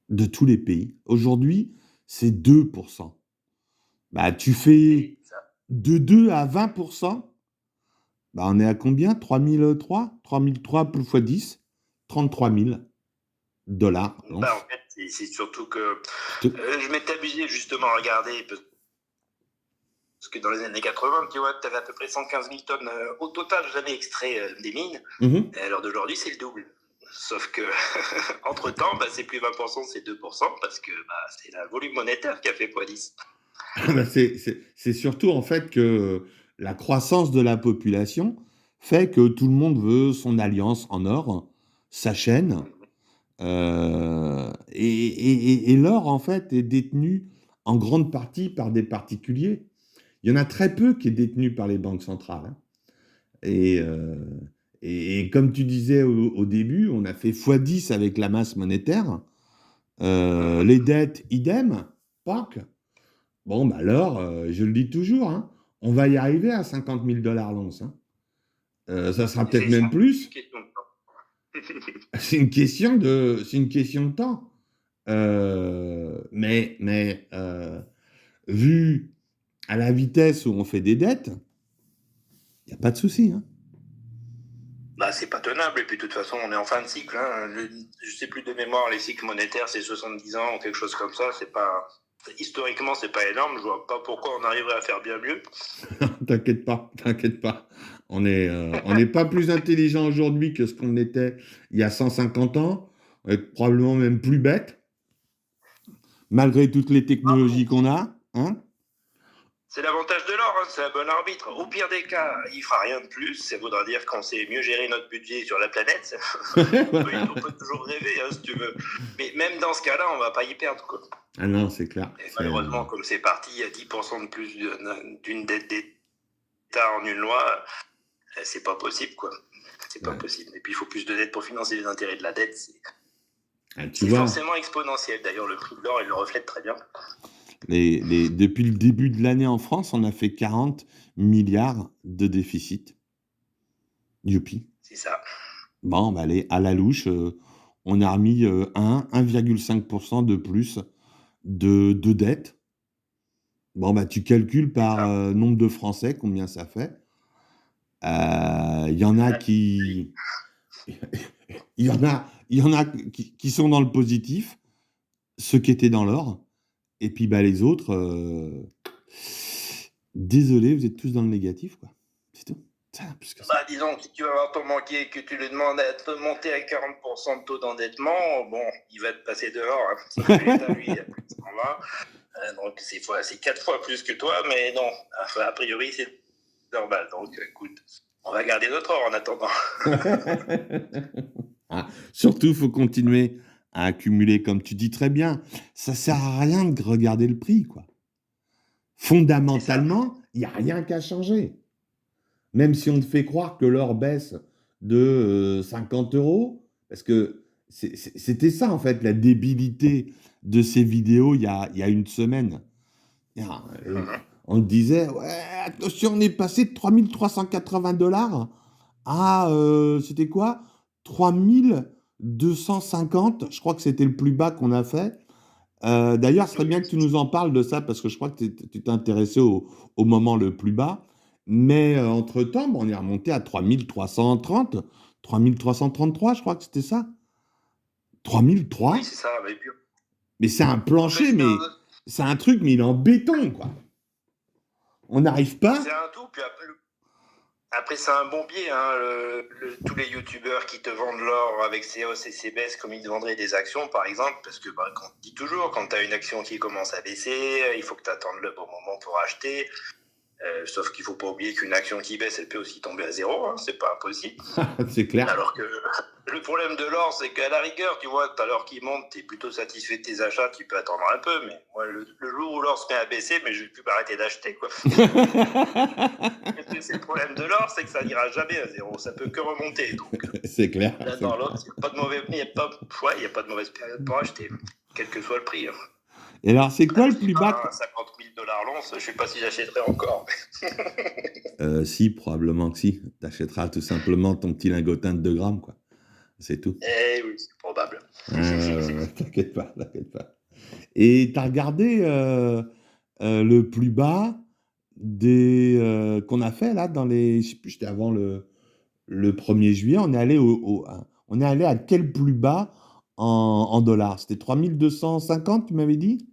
de tous les pays. Aujourd'hui, c'est 2%. Bah, tu fais de 2 à 20%. Bah, on est à combien? 3003 x 10, 33 000 dollars.
En fait, c'est surtout que je m'étais amusé justement à regarder, parce que dans les années 80, tu vois, tu avais à peu près 115 000 tonnes au total jamais extrait des mines. Et à l'heure d'aujourd'hui, c'est le double. Sauf que, entre-temps, c'est plus 20%, c'est 2%, parce que c'est le volume monétaire qui a fait x10.
C'est surtout en fait que la croissance de la population fait que tout le monde veut son alliance en or, sa chaîne, et l'or en fait est détenu en grande partie par des particuliers. Il y en a très peu qui est détenu par les banques centrales. Hein. Et comme tu disais au début, on a fait x10 avec la masse monétaire. Les dettes, idem, PAC. Bon, alors, je le dis toujours, hein, on va y arriver à 50 000 $ l'once. Hein. Ça sera peut-être même plus. C'est une question de temps. Mais vu à la vitesse où on fait des dettes, il n'y a pas de souci. Hein.
C'est pas tenable. Et puis, de toute façon, on est en fin de cycle. Hein. Je sais plus de mémoire, les cycles monétaires, c'est 70 ans ou quelque chose comme ça. C'est pas... Historiquement, c'est pas énorme. Je vois pas pourquoi on arriverait à faire bien mieux.
T'inquiète pas. On n'est pas plus intelligent aujourd'hui que ce qu'on était il y a 150 ans. être probablement même plus bête, malgré toutes les technologies qu'on a, hein.
C'est l'avantage de l'or, hein, c'est un bon arbitre. Au pire des cas, il fera rien de plus. Ça voudra dire qu'on sait mieux gérer notre budget sur la planète. on peut toujours rêver, hein, si tu veux. Mais même dans ce cas-là, on va pas y perdre, quoi.
Ah non, c'est clair.
Et malheureusement, comme c'est parti, il y a 10% de plus d'une dette d'État en une loi. C'est pas possible, quoi. C'est pas possible. Et puis, il faut plus de dette pour financer les intérêts de la dette. C'est forcément exponentiel. D'ailleurs, le prix de l'or, il le reflète très bien.
Depuis le début de l'année en France, on a fait 40 milliards de déficit. Youpi.
C'est ça.
Bon, bah allez, à la louche, on a remis 1,5% de plus de dette. Bon, bah tu calcules par nombre de Français, combien ça fait. Il y en a qui... il y en a qui sont dans le positif, ceux qui étaient dans l'or. Et puis bah, les autres, désolé, vous êtes tous dans le négatif, quoi. C'est tout.
Plus que ça. Bah, disons que si tu vas avoir ton banquier et que tu lui demandes à te monter à 40% de taux d'endettement, bon, il va te passer dehors. Hein. Si tu l'État, lui, il a plus de 120. Donc c'est 4 fois plus que toi, mais non, a priori c'est normal. Donc écoute, on va garder notre or en attendant.
Surtout, il faut continuer à accumuler, comme tu dis très bien. Ça sert à rien de regarder le prix, quoi. Fondamentalement, il n'y a rien qu'à changer. Même si on te fait croire que l'or baisse de 50 €, parce que c'était ça, en fait, la débilité de ces vidéos il y a une semaine. On te disait, ouais, attention, on est passé de 3 380 $ à, c'était quoi, 3 250, je crois que c'était le plus bas qu'on a fait. D'ailleurs, ce serait bien que tu nous en parles de ça, parce que je crois que tu t'es intéressé au moment le plus bas. Mais entre-temps, on est remonté à 3 330, 3 333, je crois que c'était ça. 3003.
Oui, c'est ça.
Mais c'est un plancher, mais c'est un truc, mais il est en béton, quoi. On n'arrive pas.
C'est un tout, puis après c'est un bon biais, hein, tous les youtubeurs qui te vendent l'or avec ses hausses et ses baisses comme ils te vendraient des actions, par exemple, parce que quand on dit toujours, quand tu as une action qui commence à baisser, il faut que tu attendes le bon moment pour acheter. Sauf qu'il ne faut pas oublier qu'une action qui baisse, elle peut aussi tomber à zéro, hein, c'est pas impossible.
C'est clair.
Alors que le problème de l'or, c'est qu'à la rigueur, tu vois, tu as l'or qui monte, tu es plutôt satisfait de tes achats, tu peux attendre un peu, mais moi, le jour où l'or se met à baisser, mais je ne vais plus arrêter d'acheter, quoi. C'est le problème de l'or, c'est que ça n'ira jamais à zéro, ça peut que remonter. Donc,
c'est clair.
Là, dans l'autre, il n'y a pas de mauvaise période pour acheter, quel que soit le prix. Hein.
Et alors, c'est quoi le plus bas?
50 000 $ l'once, je ne sais pas si j'achèterai encore.
Si, probablement que si. Tu achèteras tout simplement ton petit lingotin de 2 grammes, quoi. C'est tout.
Eh oui, c'est probable.
T'inquiète pas. Et tu as regardé le plus bas qu'on a fait, là, dans les... Je sais plus, c'était avant le 1er juillet. On est allé, on est allé à quel plus bas en dollars? C'était 3250, tu m'avais dit?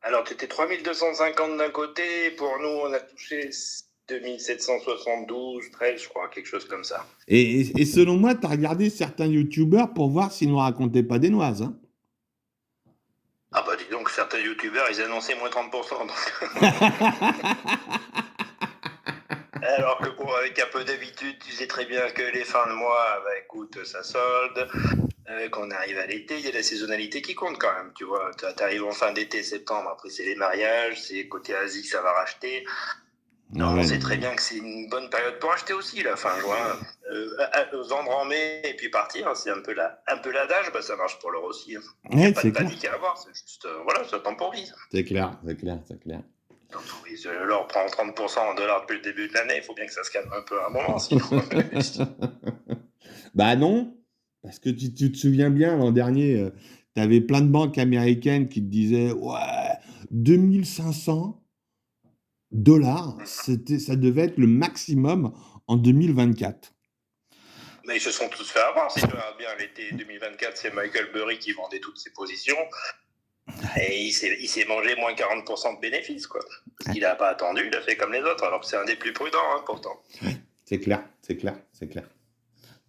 Alors, c'était 3250 d'un côté, pour nous, on a touché 2772, 13, je crois, quelque chose comme ça.
Et selon moi, tu as regardé certains youtubeurs pour voir s'ils nous racontaient pas des noises, hein?
Ah bah dis donc, certains youtubeurs, ils annonçaient moins 30%. Alors que bon, avec un peu d'habitude, tu sais très bien que les fins de mois, bah écoute, ça solde. Quand on arrive à l'été, il y a la saisonnalité qui compte quand même, tu vois. Tu arrives en fin d'été, septembre, après c'est les mariages, c'est côté Asie que ça va racheter. On sait très bien que c'est une bonne période pour acheter aussi, la fin juin. Vendre en mai et puis partir, c'est un peu l'adage, bah, ça marche pour l'or aussi. Il n'y a pas de panique à avoir, c'est juste, voilà, ça temporise.
C'est clair.
L'or prend 30% en dollars depuis le début de l'année, il faut bien que ça se calme un peu à un moment, sinon...
Bah non, parce que tu te souviens bien, l'an dernier, tu avais plein de banques américaines qui te disaient « Ouais, 2500 $, ça devait être le maximum en 2024. »
Mais ils se sont tous fait avoir, si tu regardes bien, l'été 2024, c'est Michael Burry qui vendait toutes ses positions. Et il s'est mangé moins 40% de bénéfices, quoi. Parce qu'il n'a pas attendu, il a fait comme les autres, alors que c'est un des plus prudents, hein, pourtant.
C'est clair.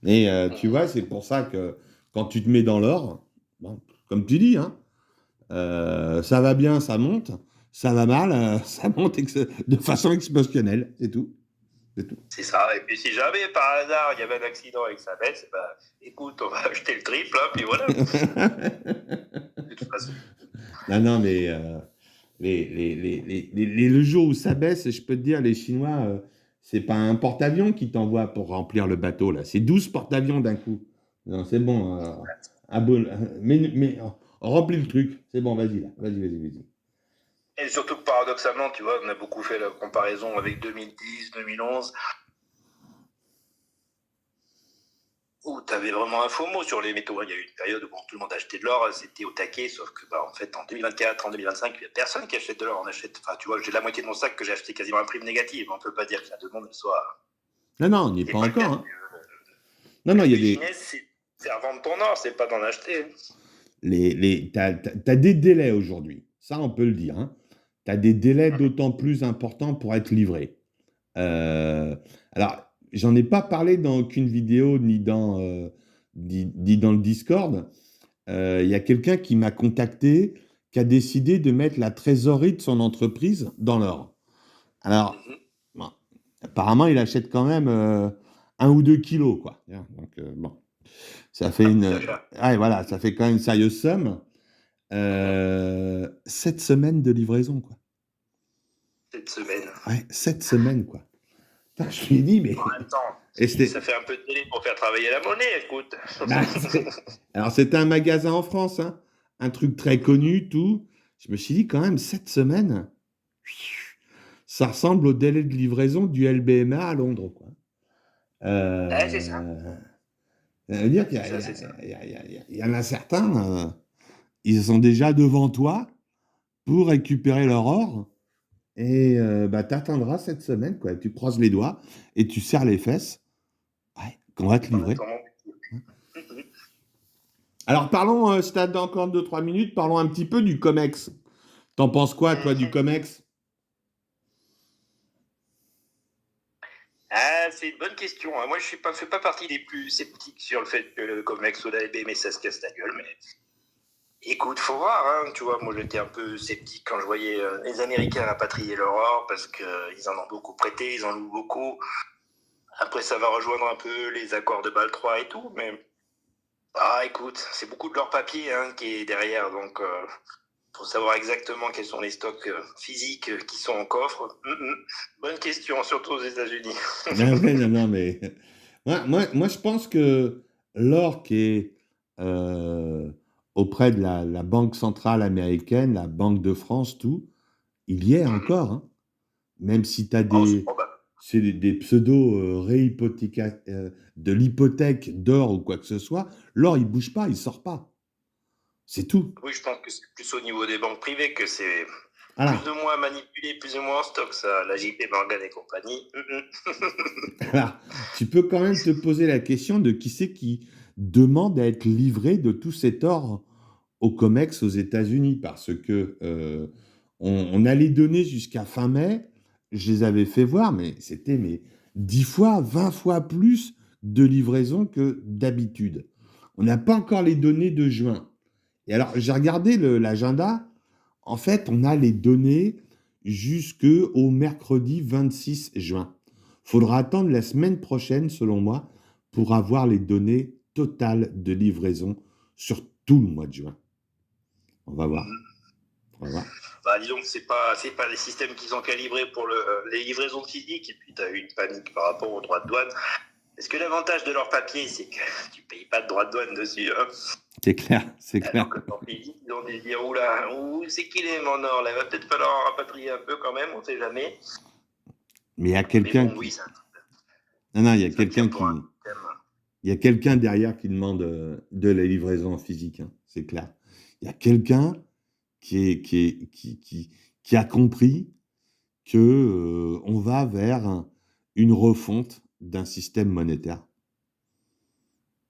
Et tu vois, c'est pour ça que quand tu te mets dans l'or, bon, comme tu dis, hein, ça va bien, ça monte, ça va mal, ça monte de façon explosionnelle, c'est tout.
C'est ça. Et puis si jamais par hasard il y avait un accident et que ça baisse, bah, écoute, on va acheter le triple, hein, puis voilà. De toute façon.
Non, mais le jour où ça baisse, je peux te dire, les Chinois, c'est pas un porte-avions qui t'envoie pour remplir le bateau, là. C'est 12 porte-avions d'un coup. Non, c'est bon. Mais remplis le truc. C'est bon, vas-y, là. Vas-y.
Et surtout que paradoxalement, tu vois, on a beaucoup fait la comparaison avec 2010, 2011, où tu avais vraiment un faux mot sur les métaux. Il y a eu une période où tout le monde achetait de l'or, c'était au taquet, sauf que en fait, en 2024, en 2025, il n'y a personne qui achète de l'or. Tu vois, j'ai la moitié de mon sac que j'ai acheté quasiment à prime négative. On ne peut pas dire que la demande soit...
Non, on n'y est pas encore. Hein. Non, il y a des...
C'est à vendre ton or, c'est pas d'en acheter.
T'as des délais aujourd'hui. Ça, on peut le dire. Hein. Tu as des délais d'autant plus importants pour être livré. Alors, j'en ai pas parlé dans aucune vidéo ni dans le Discord. Il y a quelqu'un qui m'a contacté, qui a décidé de mettre la trésorerie de son entreprise dans l'or. Alors, bon, apparemment, il achète quand même 1 ou 2 kilos, quoi. Donc, bon, ça fait ça fait quand même une sérieuse somme. 7 semaines de livraison, quoi.
7 semaines.
Ouais, 7 semaines, quoi. Putain, je lui ai dit, mais...
En même temps, ça fait un peu de délai pour faire travailler la monnaie, écoute.
Alors, c'était un magasin en France, hein. Un truc très connu, tout. Je me suis dit, quand même, 7 semaines, ça ressemble au délai de livraison du LBMA à Londres, quoi.
C'est ça.
Ça veut dire qu'il y en a certains, ils sont déjà devant toi pour récupérer leur or. Et t'attendras cette semaine, quoi. Tu croises les doigts et tu serres les fesses. Ouais, qu'on va te livrer. Alors parlons, si t'as encore 2-3 minutes, parlons un petit peu du COMEX. T'en penses quoi, toi, du COMEX?
C'est une bonne question. Moi, je ne fais pas partie des plus sceptiques sur le fait que le COMEX ou la LBMA, ça se casse la gueule, mais écoute, faut voir, hein. Tu vois, moi j'étais un peu sceptique quand je voyais les Américains rapatrier leur or parce qu'ils en ont beaucoup prêté, ils en louent beaucoup. Après, ça va rejoindre un peu les accords de Bâle 3 et tout, mais écoute, c'est beaucoup de leur papier qui est derrière, donc faut savoir exactement quels sont les stocks physiques qui sont en coffre. Bonne question, surtout aux États-Unis.
Non, mais moi, je pense que l'or qui est auprès de la Banque centrale américaine, la Banque de France, tout, il y est encore. Hein. Même si tu as des pseudo de l'hypothèque d'or ou quoi que ce soit, l'or, il bouge pas, il sort pas. C'est tout.
Oui, je pense que c'est plus au niveau des banques privées que c'est plus ou moins manipulé, plus ou moins en stock, ça, la JP Morgan et compagnie.
Alors, tu peux quand même te poser la question de qui c'est qui demande à être livré de tout cet or au COMEX aux États-Unis, parce que on a les données jusqu'à fin mai, je les avais fait voir, mais c'était 10 fois, 20 fois plus de livraison que d'habitude. On n'a pas encore les données de juin. Et alors, j'ai regardé l'agenda. En fait, on a les données jusqu'au mercredi 26 juin. Il faudra attendre la semaine prochaine, selon moi, pour avoir les données totales de livraison sur tout le mois de juin. On va voir.
Disons que c'est pas les systèmes qu'ils ont calibrés pour les livraisons physiques, et puis tu as eu une panique par rapport aux droits de douane. Est-ce que l'avantage de leur papier, c'est que tu ne payes pas de droits de douane dessus, hein?
C'est clair.
Alors que dans le pays, ils ont dû dire, oula, où c'est qu'il est mon or là? Il va peut-être falloir en rapatrier un peu quand même, on ne sait jamais.
Mais il y a quelqu'un
il
y a quelqu'un qui... Il y a quelqu'un derrière qui demande de la livraison en physique, hein, c'est clair. Il y a quelqu'un qui a compris que on va vers une refonte d'un système monétaire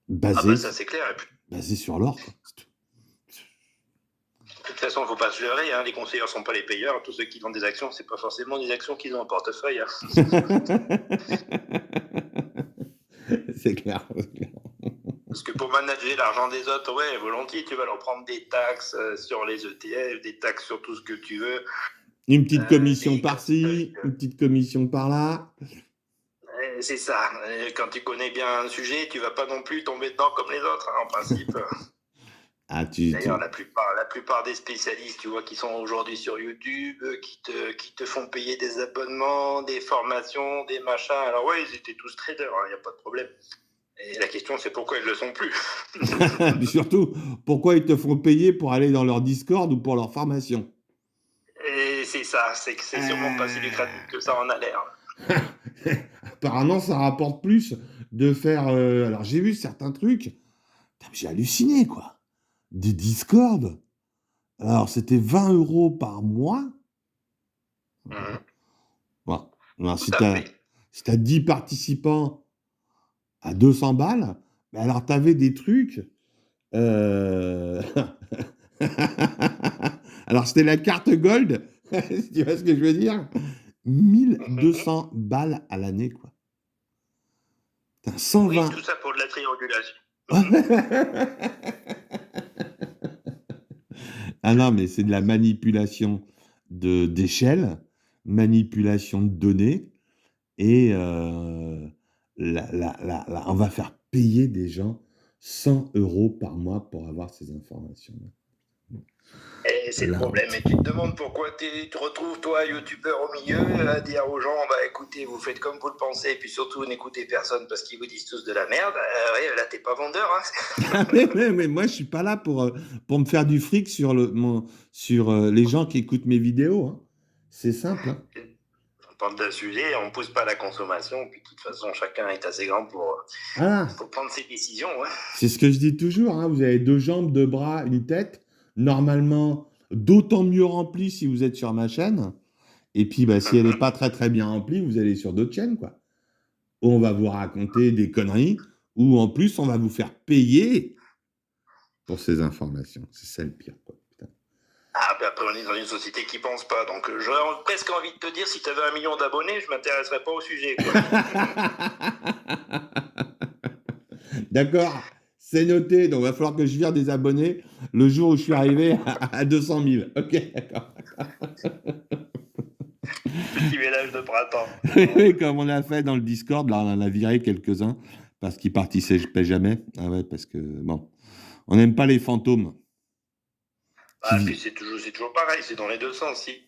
basé,
ça c'est clair.
Basé sur l'or.
De toute façon, il ne faut pas se leurrer, hein, les conseillers ne sont pas les payeurs. Tous ceux qui vendent des actions, ce n'est pas forcément des actions qu'ils ont en portefeuille. Hein.
C'est clair.
Parce que pour manager l'argent des autres, ouais, volontiers, tu vas leur prendre des taxes sur les ETF, des taxes sur tout ce que tu veux.
Une petite commission par-ci, une petite commission par-là.
C'est ça. Quand tu connais bien un sujet, tu vas pas non plus tomber dedans comme les autres, hein, en principe. D'ailleurs, la plupart des spécialistes, tu vois, qui sont aujourd'hui sur YouTube, qui te font payer des abonnements, des formations, des machins. Alors ouais, ils étaient tous traders, il n'y a pas de problème. Et la question, c'est pourquoi ils ne le sont plus.
Mais surtout, pourquoi ils te font payer pour aller dans leur Discord ou pour leur formation?
Et c'est ça, c'est que c'est sûrement pas si lucratif que ça en a l'air.
Apparemment, ça rapporte plus de faire... Alors, j'ai vu certains trucs. J'ai halluciné, quoi. Des Discord. Alors, c'était 20 € par mois. Bon. Alors, si tu as 10 participants à 200 balles, mais alors, tu avais des trucs... Alors, c'était la carte Gold. Tu vois ce que je veux dire? 1200 balles à l'année, quoi. 120.
Oui, tout ça pour de la triangulation.
Ah non, mais c'est de la manipulation d'échelle, manipulation de données, et on va faire payer des gens 100 € par mois pour avoir ces informations.
Et c'est le problème. Et tu te demandes pourquoi tu te retrouves, toi, youtubeur au milieu, à dire aux gens, bah écoutez, vous faites comme vous le pensez, et puis surtout, n'écoutez personne parce qu'ils vous disent tous de la merde. Ouais, là, t'es pas vendeur. Hein.
mais moi, je suis pas là pour me faire du fric sur les gens qui écoutent mes vidéos. Hein. C'est simple. Hein.
On parle d'un sujet, on ne pousse pas la consommation, puis de toute façon, chacun est assez grand pour prendre ses décisions. Ouais.
C'est ce que je dis toujours. Hein. Vous avez 2 jambes, 2 bras, une tête. Normalement, d'autant mieux remplie si vous êtes sur ma chaîne. Et puis, si elle n'est pas très très bien remplie, vous allez sur d'autres chaînes, quoi. Où on va vous raconter des conneries, ou en plus, on va vous faire payer pour ces informations. C'est ça le pire, quoi. Putain.
Ah, ben après, on est dans une société qui pense pas. Donc, j'aurais presque envie de te dire, si tu avais 1 million d'abonnés, je m'intéresserais pas au sujet, quoi.
D'accord. C'est noté, donc il va falloir que je vire des abonnés le jour où je suis arrivé à 200 000. Ok, d'accord.
Petit ménage de printemps.
Oui, comme on a fait dans le Discord, là, on en a viré quelques-uns parce qu'ils participaient jamais. Ah ouais, parce que, bon, on n'aime pas les fantômes.
Ah, puis c'est toujours pareil, c'est dans les deux sens, si.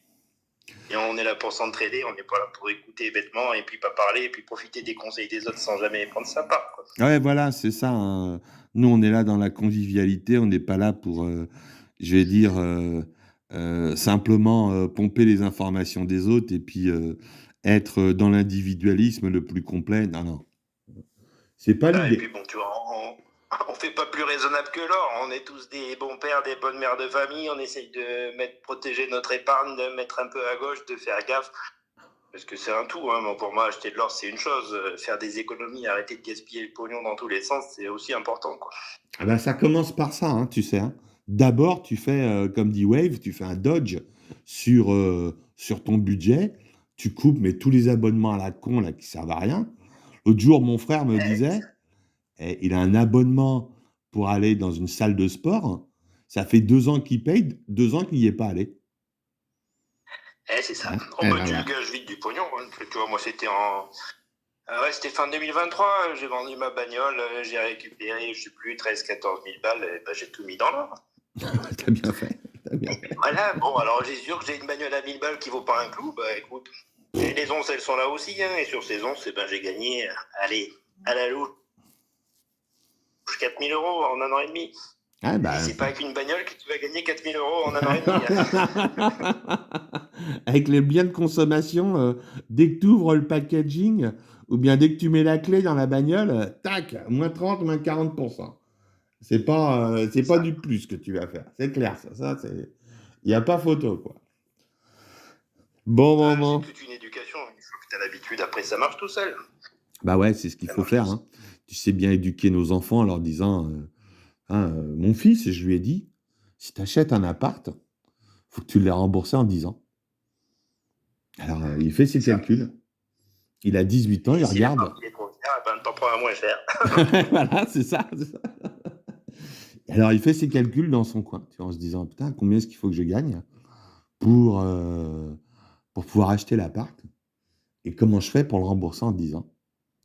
Et on est là pour s'entraider, on n'est pas là pour écouter bêtement et puis pas parler et puis profiter des conseils des autres sans jamais prendre sa part. Quoi.
Ouais, voilà, c'est ça. Hein. Nous, on est là dans la convivialité, on n'est pas là pour, je vais dire, simplement pomper les informations des autres et puis être dans l'individualisme le plus complet. Non, non. C'est pas l'idée.
Et puis bon, tu vois, on fait pas plus raisonnable que l'or. On est tous des bons pères, des bonnes mères de famille. On essaye de protéger notre épargne, de mettre un peu à gauche, de faire gaffe. Parce que c'est un tout. Hein. Pour moi, acheter de l'or, c'est une chose. Faire des économies, arrêter de gaspiller le pognon dans tous les sens, c'est aussi important. Quoi.
Ah ben, ça commence par ça, hein, tu sais. Hein. D'abord, tu fais, comme dit Wave, tu fais un dodge sur ton budget. Tu coupes mais tous les abonnements à la con là, qui servent à rien. L'autre jour, mon frère me disait, il a un abonnement pour aller dans une salle de sport. Ça fait 2 ans qu'il paye, 2 ans qu'il n'y est pas allé.
C'est ça. Tu gages vite du pognon. Hein. Tu vois, moi, c'était c'était fin 2023. J'ai vendu ma bagnole. J'ai récupéré, je ne sais plus, 13-14 000 balles. Et ben, j'ai tout mis dans l'or.
T'as bien fait.
Voilà. Bon, alors, j'ai sûr que j'ai une bagnole à 1000 balles qui ne vaut pas un clou. Bah, écoute. Et les onces, elles sont là aussi. Hein, et sur ces onces, j'ai gagné, allez, à la louche, 4 000 € en 1 an et demi. Ah bah, c'est pas avec une bagnole que tu vas gagner 4 000 € en 1 an et demi.
Avec les biens de consommation, dès que tu ouvres le packaging, ou bien dès que tu mets la clé dans la bagnole, tac, moins 30, moins 40%. C'est pas du plus que tu vas faire. C'est clair, ça il n'y a pas photo, quoi. Bon.
C'est toute une éducation. Il faut que tu aies l'habitude. Après, ça marche tout seul.
Bah ouais, c'est ce qu'il faut faire. Hein. Tu sais bien éduquer nos enfants en leur disant, mon fils, je lui ai dit, si tu achètes un appart, faut que tu l'aies remboursé en 10 ans. Alors, il fait ses calculs. Il a 18 ans, il regarde.
t'en prends un moins cher.
Voilà, c'est ça. Alors, il fait ses calculs dans son coin, tu vois, en se disant, putain, combien est-ce qu'il faut que je gagne pour, pour pouvoir acheter l'appart et comment je fais pour le rembourser en 10 ans.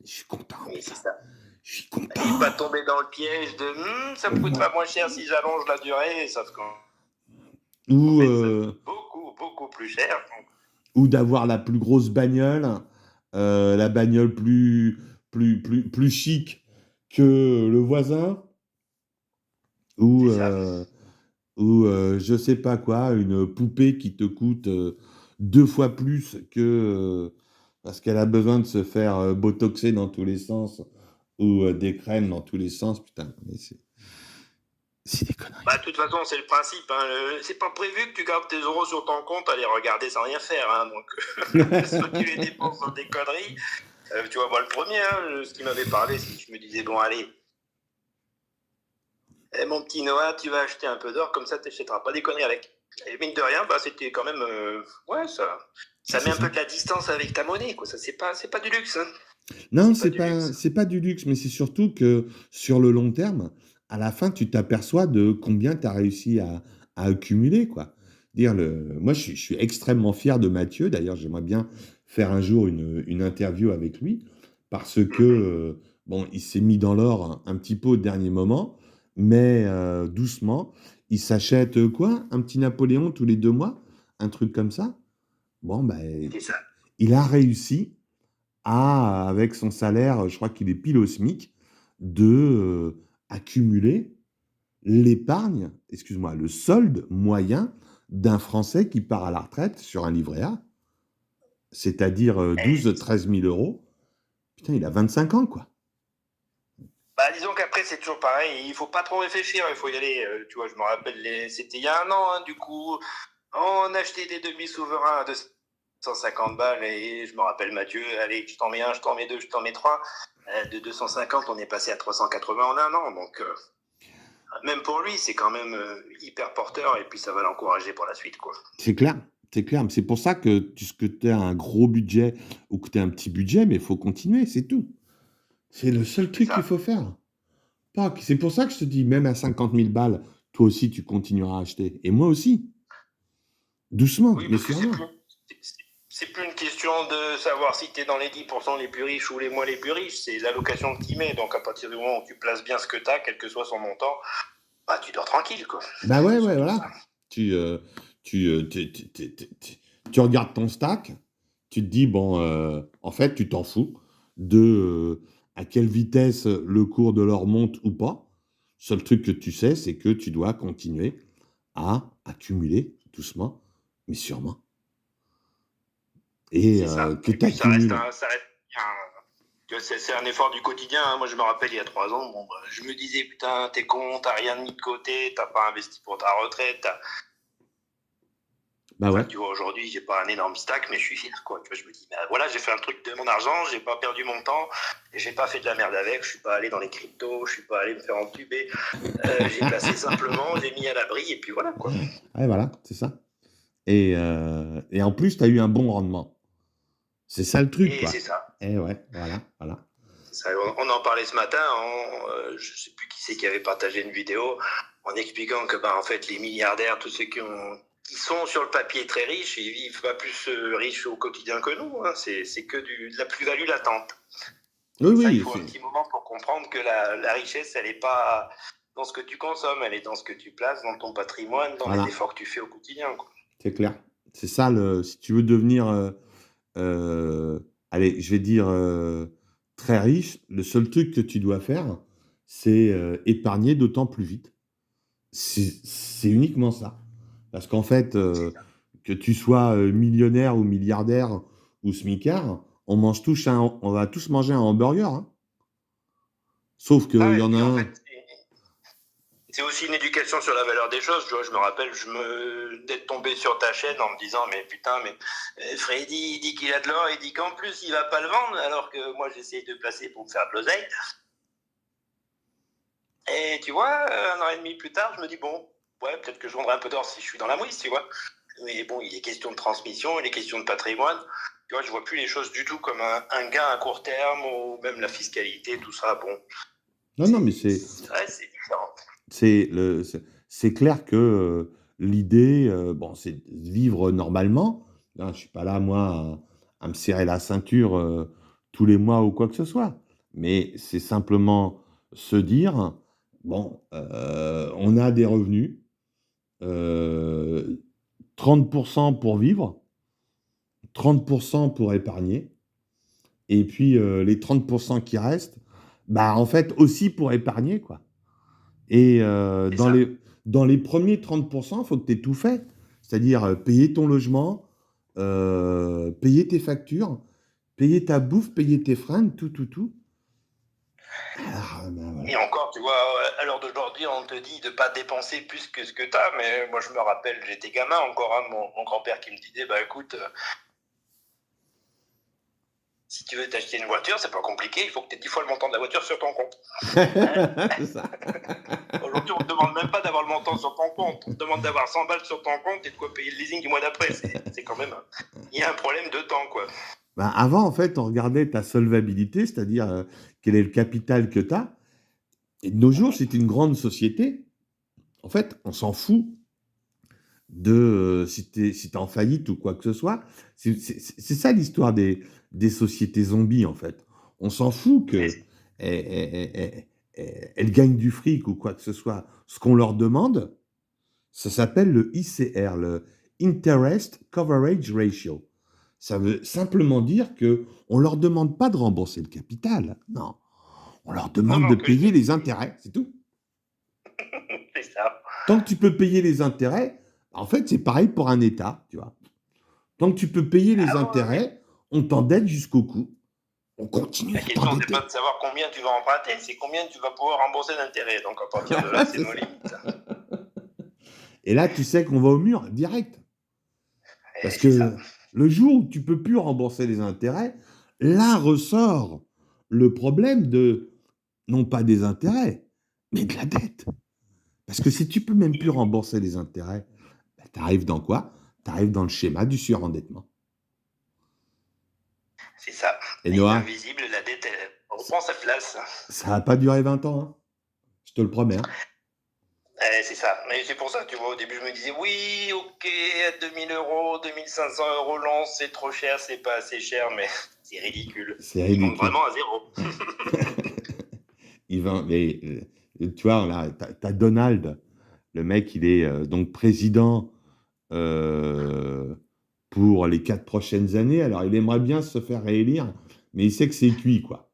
Je suis content,
Oui,
putain.
c'est ça.
Je suis content.
Il va tomber dans le piège de ça me coûtera moins cher si j'allonge la durée, sauf qu'en
Ou,
fait, ça coûte beaucoup plus cher.
ou d'avoir la plus grosse bagnole, la bagnole plus chic que le voisin, ou,
C'est ça.
Je sais pas quoi, une poupée qui te coûte 2 fois plus que parce qu'elle a besoin de se faire botoxer dans tous les sens ou des crèmes dans tous les sens. Putain, mais c'est des conneries.
Bah, de toute façon, c'est le principe. C'est pas prévu que tu gardes tes euros sur ton compte à les regarder sans rien faire. Donc, soit tu les dépenses dans des conneries. Tu vois, moi, le premier, ce qui m'avait parlé, c'est que je me disais, bon, allez, mon petit Noah, tu vas acheter un peu d'or, comme ça, tu n'achèteras pas des conneries avec. Et mine de rien, bah, c'était quand même. Ouais, ça met un peu de la distance avec ta monnaie, quoi. Ça, c'est pas du luxe.
Non, c'est pas du luxe, mais c'est surtout que sur le long terme, à la fin, tu t'aperçois de combien tu as réussi à accumuler, quoi. Moi, je suis extrêmement fier de Mathieu. D'ailleurs, j'aimerais bien faire un jour une interview avec lui parce que, bon, il s'est mis dans l'or un petit peu au dernier moment, mais doucement. Il s'achète quoi? Un petit Napoléon tous les 2 mois? Un truc comme ça? Bon, ben,
C'est ça.
il a réussi avec son salaire, je crois qu'il est pile au SMIC, de accumuler l'épargne, excuse-moi, le solde moyen d'un Français qui part à la retraite sur un livret A, c'est-à-dire 12 000 13 000 euros. Putain, il a 25 ans, quoi.
Bah, disons qu'après, c'est toujours pareil. Il faut pas trop réfléchir. Il faut y aller. Tu vois, je me rappelle, c'était il y a un an, du coup, on achetait des demi-souverains à 250 balles. Et je me rappelle, Mathieu, allez, je t'en mets un, je t'en mets deux, je t'en mets trois. De 250, on est passé à 380 en un an. Donc, même pour lui, c'est quand même hyper porteur. Et puis, ça va l'encourager pour la suite, quoi.
C'est clair. C'est clair. C'est pour ça que tu as un gros budget ou que tu as un petit budget, mais il faut continuer, c'est tout. C'est le seul truc qu'il faut faire. C'est pour ça que je te dis, même à 50 000 balles, toi aussi, tu continueras à acheter. Et moi aussi. Doucement,
Oui,
mais
parce que
sûrement.
c'est plus une question de savoir si tu es dans les 10% les plus riches ou les moins les plus riches. C'est l'allocation que tu y mets. Donc, à partir du moment où tu places bien ce que tu as, quel que soit son montant, bah, tu dors tranquille, quoi.
Bah ouais, voilà. Tu, tu regardes ton stack, tu te dis, bon, en fait, tu t'en fous de à quelle vitesse le cours de l'or monte ou pas. Seul truc que tu sais, c'est que tu dois continuer à accumuler doucement, mais sûrement. Et que tu accumules.
C'est un effort du quotidien. Moi, je me rappelle, il y a 3 ans, bon, bah, je me disais, putain, t'es con, t'as rien mis de côté, t'as pas investi pour ta retraite.
Bah ouais.
Tu vois, aujourd'hui, j'ai pas un énorme stack, mais je suis fier, quoi. Tu vois, je me dis, bah, voilà, j'ai fait un truc de mon argent, j'ai pas perdu mon temps, et j'ai pas fait de la merde avec, je suis pas allé dans les cryptos, je suis pas allé me faire entuber. J'ai placé simplement, j'ai mis à l'abri, et puis voilà, quoi.
Ouais, voilà, c'est ça. Et en plus, tu as eu un bon rendement. C'est ça le truc, quoi.
C'est ça.
Et ouais, voilà.
Ça, on en parlait ce matin, je sais plus qui c'est qui avait partagé une vidéo en expliquant que, bah, en fait, les milliardaires, tous ceux qui sont sur le papier très riches, ils vivent pas plus riches au quotidien que nous. Hein. C'est que de la plus-value latente.
Oui,
il faut un petit moment pour comprendre que la richesse, elle n'est pas dans ce que tu consommes, elle est dans ce que tu places, dans ton patrimoine, dans les efforts que tu fais au quotidien. Quoi.
C'est clair. C'est ça, si tu veux devenir, allez, je vais dire très riche, le seul truc que tu dois faire, c'est épargner d'autant plus vite. C'est uniquement ça. Parce qu'en fait, que tu sois millionnaire ou milliardaire ou smicard, on va tous manger un hamburger. Hein. Sauf qu'il y en a un.
En fait, c'est aussi une éducation sur la valeur des choses. Je me rappelle d'être tombé sur ta chaîne en me disant, mais putain, Freddy, il dit qu'il a de l'or, il dit qu'en plus, il va pas le vendre, alors que moi, j'essaye de placer pour me faire de l'oseille. Et tu vois, 1 an et demi plus tard, je me dis, bon, ouais, peut-être que je vendrai un peu d'or si je suis dans la mouise, tu vois. Mais bon, il est question de transmission, il est question de patrimoine. Tu vois, je vois plus les choses du tout comme un gain à court terme ou même la fiscalité, tout ça. Bon.
Non, mais c'est
différent.
C'est clair que l'idée, c'est de vivre normalement. Là, je suis pas là, moi, à me serrer la ceinture tous les mois ou quoi que ce soit. Mais c'est simplement se dire, bon, on a des revenus, 30% pour vivre, 30% pour épargner, et puis les 30% qui restent, bah, en fait, aussi pour épargner, quoi. Et dans les premiers 30%, il faut que tu aies tout fait. C'est-à-dire payer ton logement, payer tes factures, payer ta bouffe, payer tes fringues, tout.
Alors, voilà. Et encore, tu vois, à l'heure d'aujourd'hui, on te dit de ne pas dépenser plus que ce que tu as, mais moi je me rappelle, j'étais gamin encore, hein, mon grand-père qui me disait, bah écoute, si tu veux t'acheter une voiture, c'est pas compliqué, il faut que tu aies 10 fois le montant de la voiture sur ton compte.
C'est ça.
Aujourd'hui, on ne te demande même pas d'avoir le montant sur ton compte, on te demande d'avoir 100 balles sur ton compte et de quoi payer le leasing du mois d'après. C'est quand même, il y a un problème de temps, quoi.
Ben, avant, en fait, on regardait ta solvabilité, c'est-à-dire quel est le capital que tu as. Et de nos jours, c'est une grande société. En fait, on s'en fout de si t'es en faillite ou quoi que ce soit. C'est ça l'histoire des sociétés zombies, en fait. On s'en fout qu'elles gagnent du fric ou quoi que ce soit. Ce qu'on leur demande, ça s'appelle le ICR, le Interest Coverage Ratio. Ça veut simplement dire qu'on ne leur demande pas de rembourser le capital. Non. On leur demande de payer les intérêts, c'est tout.
C'est ça.
Tant que tu peux payer les intérêts, en fait, c'est pareil pour un État, tu vois. Tant que tu peux payer les intérêts, on t'endette jusqu'au cou. On continue à t'endetter.
La question, c'est pas de savoir combien tu vas emprunter, c'est combien tu vas pouvoir rembourser d'intérêts. Donc, à partir de là, c'est nos limites.
Et là, tu sais qu'on va au mur, direct. Parce que le jour où tu peux plus rembourser les intérêts, là ressort le problème de, non pas des intérêts, mais de la dette. Parce que si tu peux même plus rembourser les intérêts, ben, tu arrives dans quoi? Tu arrives dans le schéma du surendettement.
C'est ça.
Et Noah,
invisible, la dette, elle reprend sa place.
Ça va pas durer 20 ans, hein. Je te le promets. Hein.
C'est ça. Mais c'est pour ça, tu vois, au début, je me disais, oui, ok, 2000 €, 2500 € l'once, c'est trop cher, c'est pas assez cher, mais c'est ridicule.
C'est ridicule.
Ils vont vraiment à zéro.
Mais, tu vois, là, t'as Donald, le mec, il est donc président pour les 4 prochaines années. Alors, il aimerait bien se faire réélire, mais il sait que c'est cuit, quoi.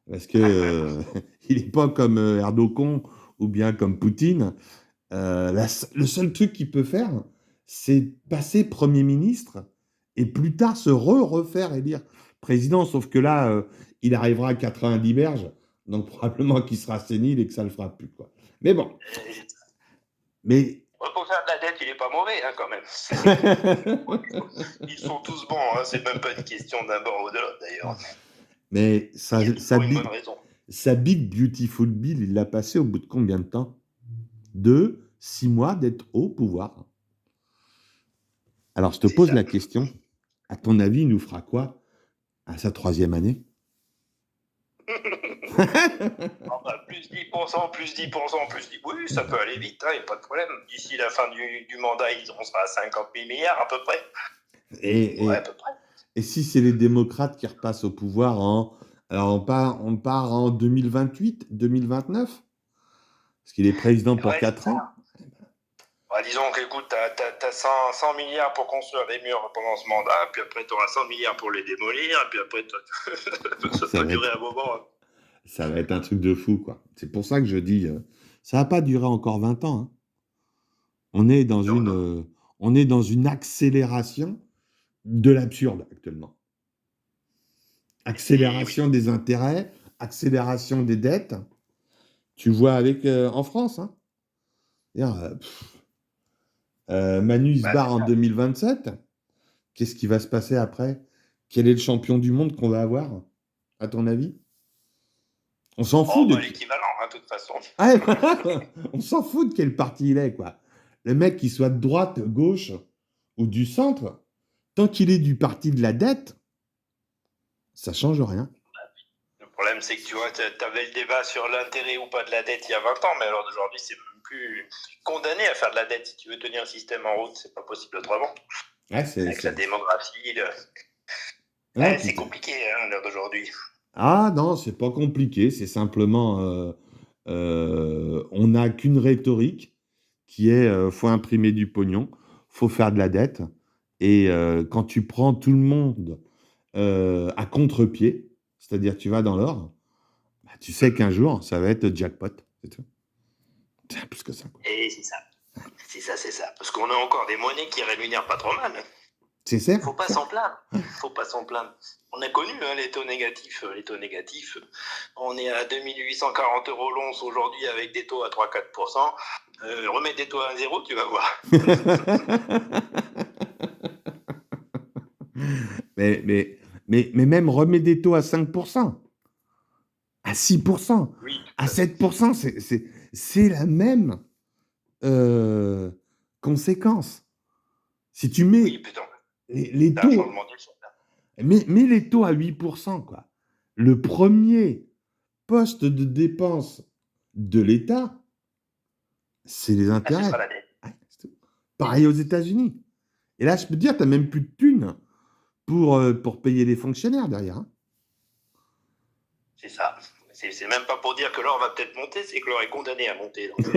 Parce que il n'est pas comme Erdogan ou bien comme Poutine. Le seul truc qu'il peut faire, c'est passer Premier ministre et plus tard se refaire élire président. Sauf que là, il arrivera à 90 berges, donc probablement qu'il sera sénile et que ça ne le fera plus, quoi. Mais bon. Mais...
Pour faire de la dette, il n'est pas mauvais, hein, quand même. Ils sont tous bons, hein. C'est même pas une question d'un bord ou de l'autre, d'ailleurs.
Mais sa Big Beautiful Bill, il l'a passé au bout de combien de temps? 6 mois d'être au pouvoir. Alors, je te pose la question. À ton avis, il nous fera quoi à sa 3e année?
Plus 10%, plus 10%, plus 10%. Oui, ça peut aller vite, il n'y a pas de problème. D'ici la fin du mandat, on sera à 50 000 milliards à peu près.
Ouais, à peu près. Et si c'est les démocrates qui repassent au pouvoir alors on part en 2028, 2029? Parce qu'il est président pour 4 ans.
Bah, disons qu'écoute, tu as 100 milliards pour construire des murs pendant ce mandat, puis après tu auras 100 milliards pour les démolir, puis après ça va durer un moment. Hein.
Ça va être un truc de fou, quoi. C'est pour ça que je dis, ça va pas durer encore 20 ans. Hein. On est dans une accélération de l'absurde actuellement. Accélération des intérêts, accélération des dettes. Tu vois avec en France, hein. Manu se barre en 2027. Qu'est-ce qui va se passer après? Quel est le champion du monde qu'on va avoir, à ton avis? On s'en fout de
l'équivalent, hein, de toute façon.
On s'en fout de quel parti il est, quoi. Le mec, qu'il soit de droite, gauche ou du centre, tant qu'il est du parti de la dette, ça change rien.
Le problème, c'est que tu vois, tu avais le débat sur l'intérêt ou pas de la dette il y a 20 ans, mais alors d'aujourd'hui, c'est même plus condamné à faire de la dette. Si tu veux tenir le système en route, c'est pas possible autrement.
Ouais,
Avec la démographie, c'est compliqué l'heure d'aujourd'hui.
Ah non, c'est pas compliqué, c'est simplement on n'a qu'une rhétorique qui est faut imprimer du pognon, faut faire de la dette, et quand tu prends tout le monde à contre-pied, c'est-à-dire tu vas dans l'or, bah, tu sais qu'un jour ça va être jackpot, c'est tout. C'est plus que ça, quoi.
Et c'est ça. Parce qu'on a encore des monnaies qui rémunèrent pas trop mal.
C'est ça.
Faut pas s'en plaindre. On a connu les taux négatifs. On est à 2840 € l'once aujourd'hui avec des taux à 3-4%. Remets des taux à 1,0, tu vas voir.
mais même remets des taux à 5%, à 6%,
oui,
à 7%, c'est la même conséquence. Si tu mets les taux, mets les taux à 8%, quoi. Le premier poste de dépense de l'État, c'est les intérêts.
Ce sera la dette.
Pareil aux États-Unis. Et là, je peux te dire, tu n'as même plus de thunes pour payer les fonctionnaires derrière. Hein.
C'est ça. C'est même pas pour dire que l'or va peut-être monter, c'est que l'or est condamné à monter. Donc.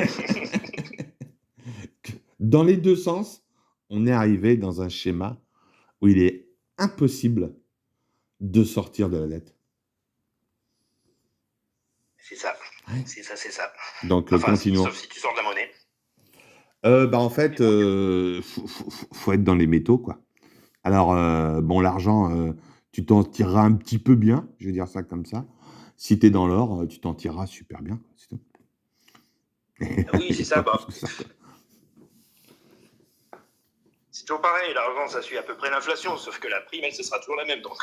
Dans les deux sens, on est arrivé dans un schéma où il est impossible de sortir de la dette.
C'est ça. Ouais. C'est ça.
Donc, continuons.
Sauf si tu sors de la monnaie.
En fait, faut être dans les métaux, quoi. Alors, bon, l'argent, tu t'en tireras un petit peu bien, je vais dire ça comme ça. Si tu es dans l'or, tu t'en tireras super bien, quoi, c'est tout.
Oui, c'est ça. C'est toujours pareil, l'argent, ça suit à peu près l'inflation, sauf que la prime, elle, ce sera toujours la même. Donc.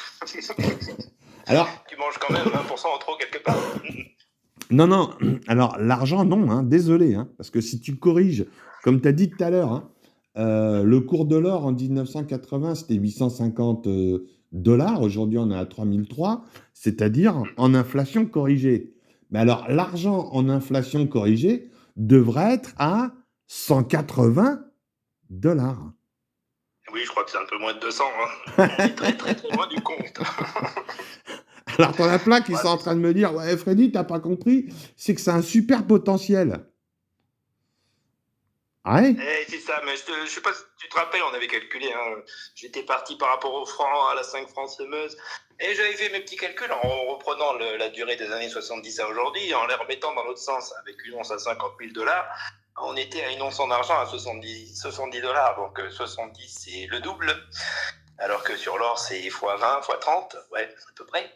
Alors, tu manges quand même 1% en trop quelque part.
Non. Alors, l'argent, non, hein, désolé. Hein, parce que si tu corriges, comme tu as dit tout à l'heure, hein, le cours de l'or en 1980, c'était 850 $. Aujourd'hui, on est à 3003, c'est-à-dire en inflation corrigée. Mais alors, l'argent en inflation corrigée devrait être à 180 $.
Oui, je crois que c'est un peu moins de 200. Hein. On est très, très, très loin du compte.
Alors, t'en as plein qui sont en train de me dire « Ouais, Freddy, t'as pas compris, c'est que c'est un super potentiel. » Ouais.
C'est ça, mais je sais pas si tu te rappelles, on avait calculé. Hein, j'étais parti par rapport au franc, à la 5 francs semeuse, et j'avais fait mes petits calculs en reprenant la durée des années 70 à aujourd'hui, en les remettant dans l'autre sens, avec une once à 50 000 $. On était à une once en argent à 70 $. Donc 70, c'est le double. Alors que sur l'or, c'est x20, x30. Ouais, à peu près.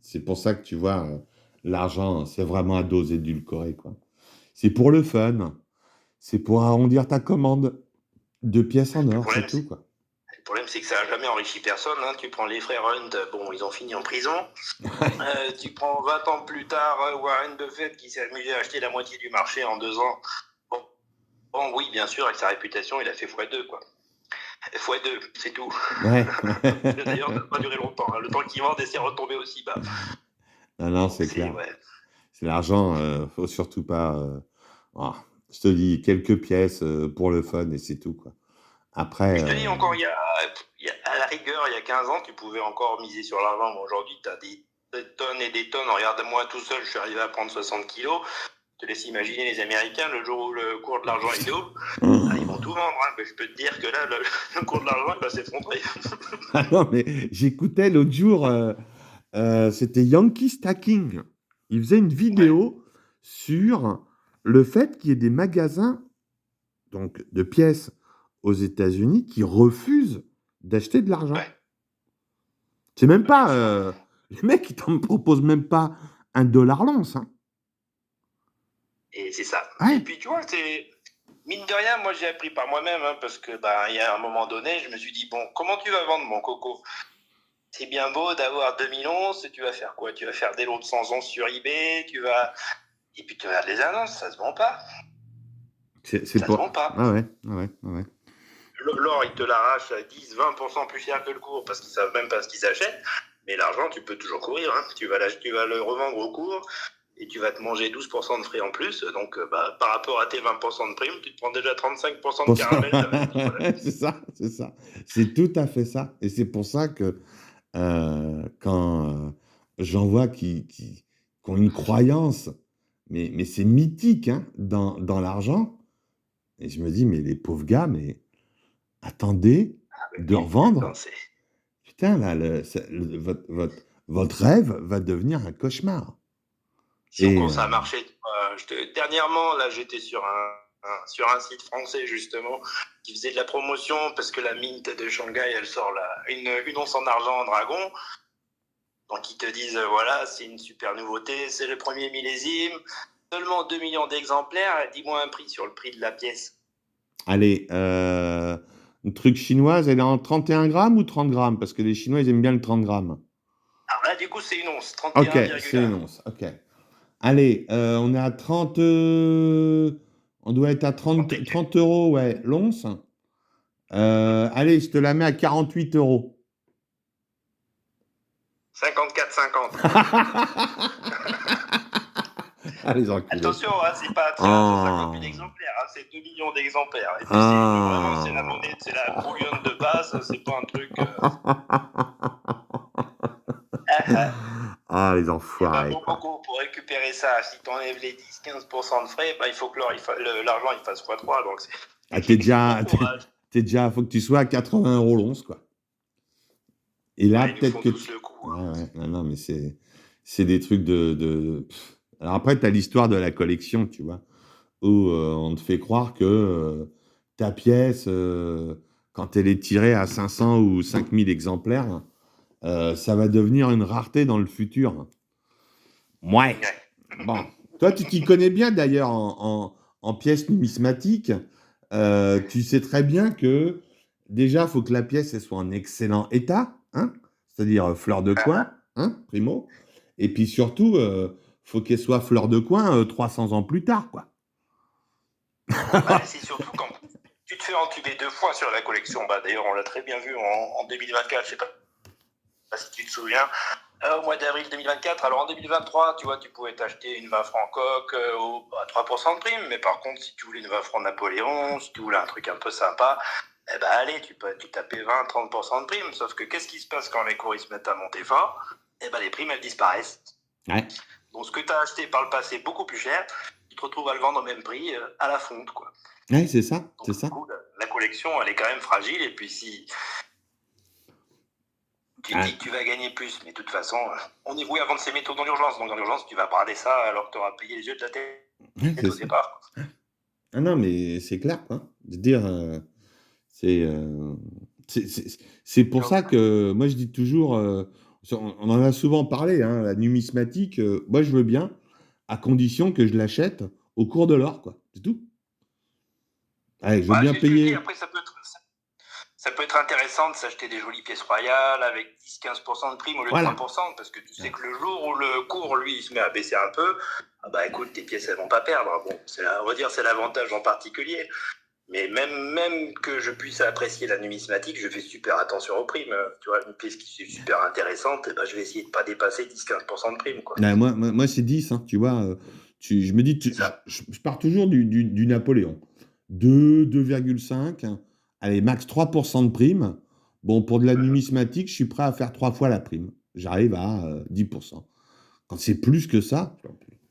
C'est pour ça que tu vois, l'argent, c'est vraiment à dose édulcorée, quoi. C'est pour le fun. C'est pour arrondir ta commande. 2 pièces en or, c'est tout, quoi.
Le problème, c'est que ça n'a jamais enrichi personne. Hein. Tu prends les frères Hunt, bon, ils ont fini en prison. Tu prends 20 ans plus tard Warren Buffett qui s'est amusé à acheter la moitié du marché en 2 ans. Bon, oui, bien sûr, avec sa réputation, il a fait x2, quoi. x2, c'est tout.
Ouais.
D'ailleurs, ça n'a pas duré longtemps. Hein. Le temps qu'il vende, c'est retombé aussi bas.
Non, c'est clair. Ouais. C'est l'argent, faut surtout pas... je te dis, quelques pièces pour le fun et c'est tout, quoi. Après...
Je te dis encore, à la rigueur, il y a 15 ans, tu pouvais encore miser sur l'argent. Bon, aujourd'hui, tu as des tonnes et des tonnes. Regarde, moi, tout seul, je suis arrivé à prendre 60 kilos. Je te laisse imaginer les Américains, le jour où le cours de l'argent est haut, ils vont tout vendre. Hein. Mais je peux te dire que là, le cours de l'argent, il va s'effondrer.
Non, mais j'écoutais l'autre jour, c'était Yankee Stacking. Il faisait une vidéo sur le fait qu'il y ait des magasins donc, de pièces aux États-Unis qui refusent d'acheter de l'argent. Ouais. C'est même pas... les mecs, ils t'en proposent même pas $1 l'once. Hein.
Et c'est ça. Ouais. Et puis, tu vois, c'est... Mine de rien, moi, j'ai appris par moi-même, hein, parce que, il y a un moment donné, je me suis dit, bon, comment tu vas vendre mon coco ? C'est bien beau d'avoir 2011, tu vas faire quoi ? Tu vas faire des lots de 100 onces sur eBay, et puis tu regardes les annonces, ça se vend pas.
Ça se vend pas. Ah ouais.
l'or, ils te l'arrachent à 10-20% plus cher que le cours parce qu'ils savent même pas ce qu'ils achètent. Mais l'argent, tu peux toujours courir. Hein. Tu vas le revendre au cours et tu vas te manger 12% de frais en plus. Donc, par rapport à tes 20% de prime, tu te prends déjà 35% de caramel.
C'est ça, c'est ça. C'est tout à fait ça. Et c'est pour ça que quand j'en vois qui ont une croyance, mais c'est mythique hein, dans l'argent, et je me dis, mais les pauvres gars, mais attendez de revendre. Putain, là, votre rêve va devenir un cauchemar.
Si on commence à marcher. Dernièrement, là, j'étais sur un site français, justement, qui faisait de la promotion parce que la Mint de Shanghai, elle sort une once en argent en dragon. Donc, ils te disent, voilà, c'est une super nouveauté, c'est le premier millésime, seulement 2 millions d'exemplaires, dis-moi un prix sur le prix de la pièce.
Allez, une truc chinoise, elle est en 31 grammes ou 30 grammes? Parce que les Chinois, ils aiment bien le 30 grammes.
Alors là, du coup, c'est une once, 31,1.
Ok, c'est une once, ok. Allez, on est à 30... on doit être à 30 euros, ouais, l'once. Allez, je te la mets à 48 euros.
54,50.
Allez, enculés.
Attention, hein, c'est pas 350 000 exemplaires, hein, c'est 2 millions d'exemplaires. Et puis vraiment, c'est la monnaie, c'est la bouillonne de base, c'est pas un truc...
Ah, les enfoirés.
Pour récupérer ça, si tu enlèves les 10-15% de frais, il faut que l'argent il fasse x3. Donc
t'es déjà, faut que tu sois à 80 euros l'once, quoi. Et là, peut-être que
le coup, hein.
Non, mais c'est des trucs de... Alors après, tu as l'histoire de la collection, tu vois, où on te fait croire que ta pièce, quand elle est tirée à 500 ou 5000 exemplaires, ça va devenir une rareté dans le futur. Ouais. Bon. Toi, tu t'y connais bien d'ailleurs en pièces numismatiques. Tu sais très bien que déjà, il faut que la pièce elle soit en excellent état, hein, c'est-à-dire fleur de coin, hein, primo. Et puis surtout, faut qu'elle soit fleur de coin 300 ans plus tard, quoi.
C'est surtout quand tu te fais entuber 2 fois sur la collection. D'ailleurs, on l'a très bien vu en 2024, je sais pas si tu te souviens. Au mois d'avril 2024, alors en 2023, tu vois, tu pouvais t'acheter une 20 francs coque à 3% de prime, mais par contre, si tu voulais une 20 francs Napoléon, si tu voulais un truc un peu sympa, allez, tu tapais 20-30% de prime. Sauf que qu'est-ce qui se passe quand les cours ils se mettent à monter fort? Les primes, elles disparaissent.
Ouais.
Donc, ce que tu as acheté par le passé beaucoup plus cher, tu te retrouves à le vendre au même prix à la fonte, quoi.
Ouais, c'est ça,
donc,
c'est ça.
Coup, la collection, elle est quand même fragile, et puis si... Tu te dis que tu vas gagner plus, mais de toute façon, on est voué à vendre ses métaux dans l'urgence. Donc dans l'urgence, tu vas brader ça alors que tu auras payé les yeux de la tête au départ.
Ah non, mais c'est clair, quoi. De dire, c'est pour ça que moi je dis toujours, on en a souvent parlé, hein, la numismatique, moi je veux bien, à condition que je l'achète au cours de l'or, quoi. C'est tout. Allez, je veux bien payer.
Après, ça peut être intéressant de s'acheter des jolies pièces royales avec 10-15% de prime au lieu de 3%, parce que tu sais que le jour où le cours, lui, il se met à baisser un peu, écoute, tes pièces, elles vont pas perdre. Bon, on va dire c'est l'avantage en particulier. Mais même que je puisse apprécier la numismatique, je fais super attention aux primes. Tu vois, une pièce qui est super intéressante, je vais essayer de ne pas dépasser 10-15% de prime, quoi.
Moi c'est 10, hein, tu vois. Je me dis, je pars toujours du Napoléon. 2,5, allez, max 3% de prime. Bon, pour de la numismatique, je suis prêt à faire 3 fois la prime. J'arrive à 10%. Quand c'est plus que ça,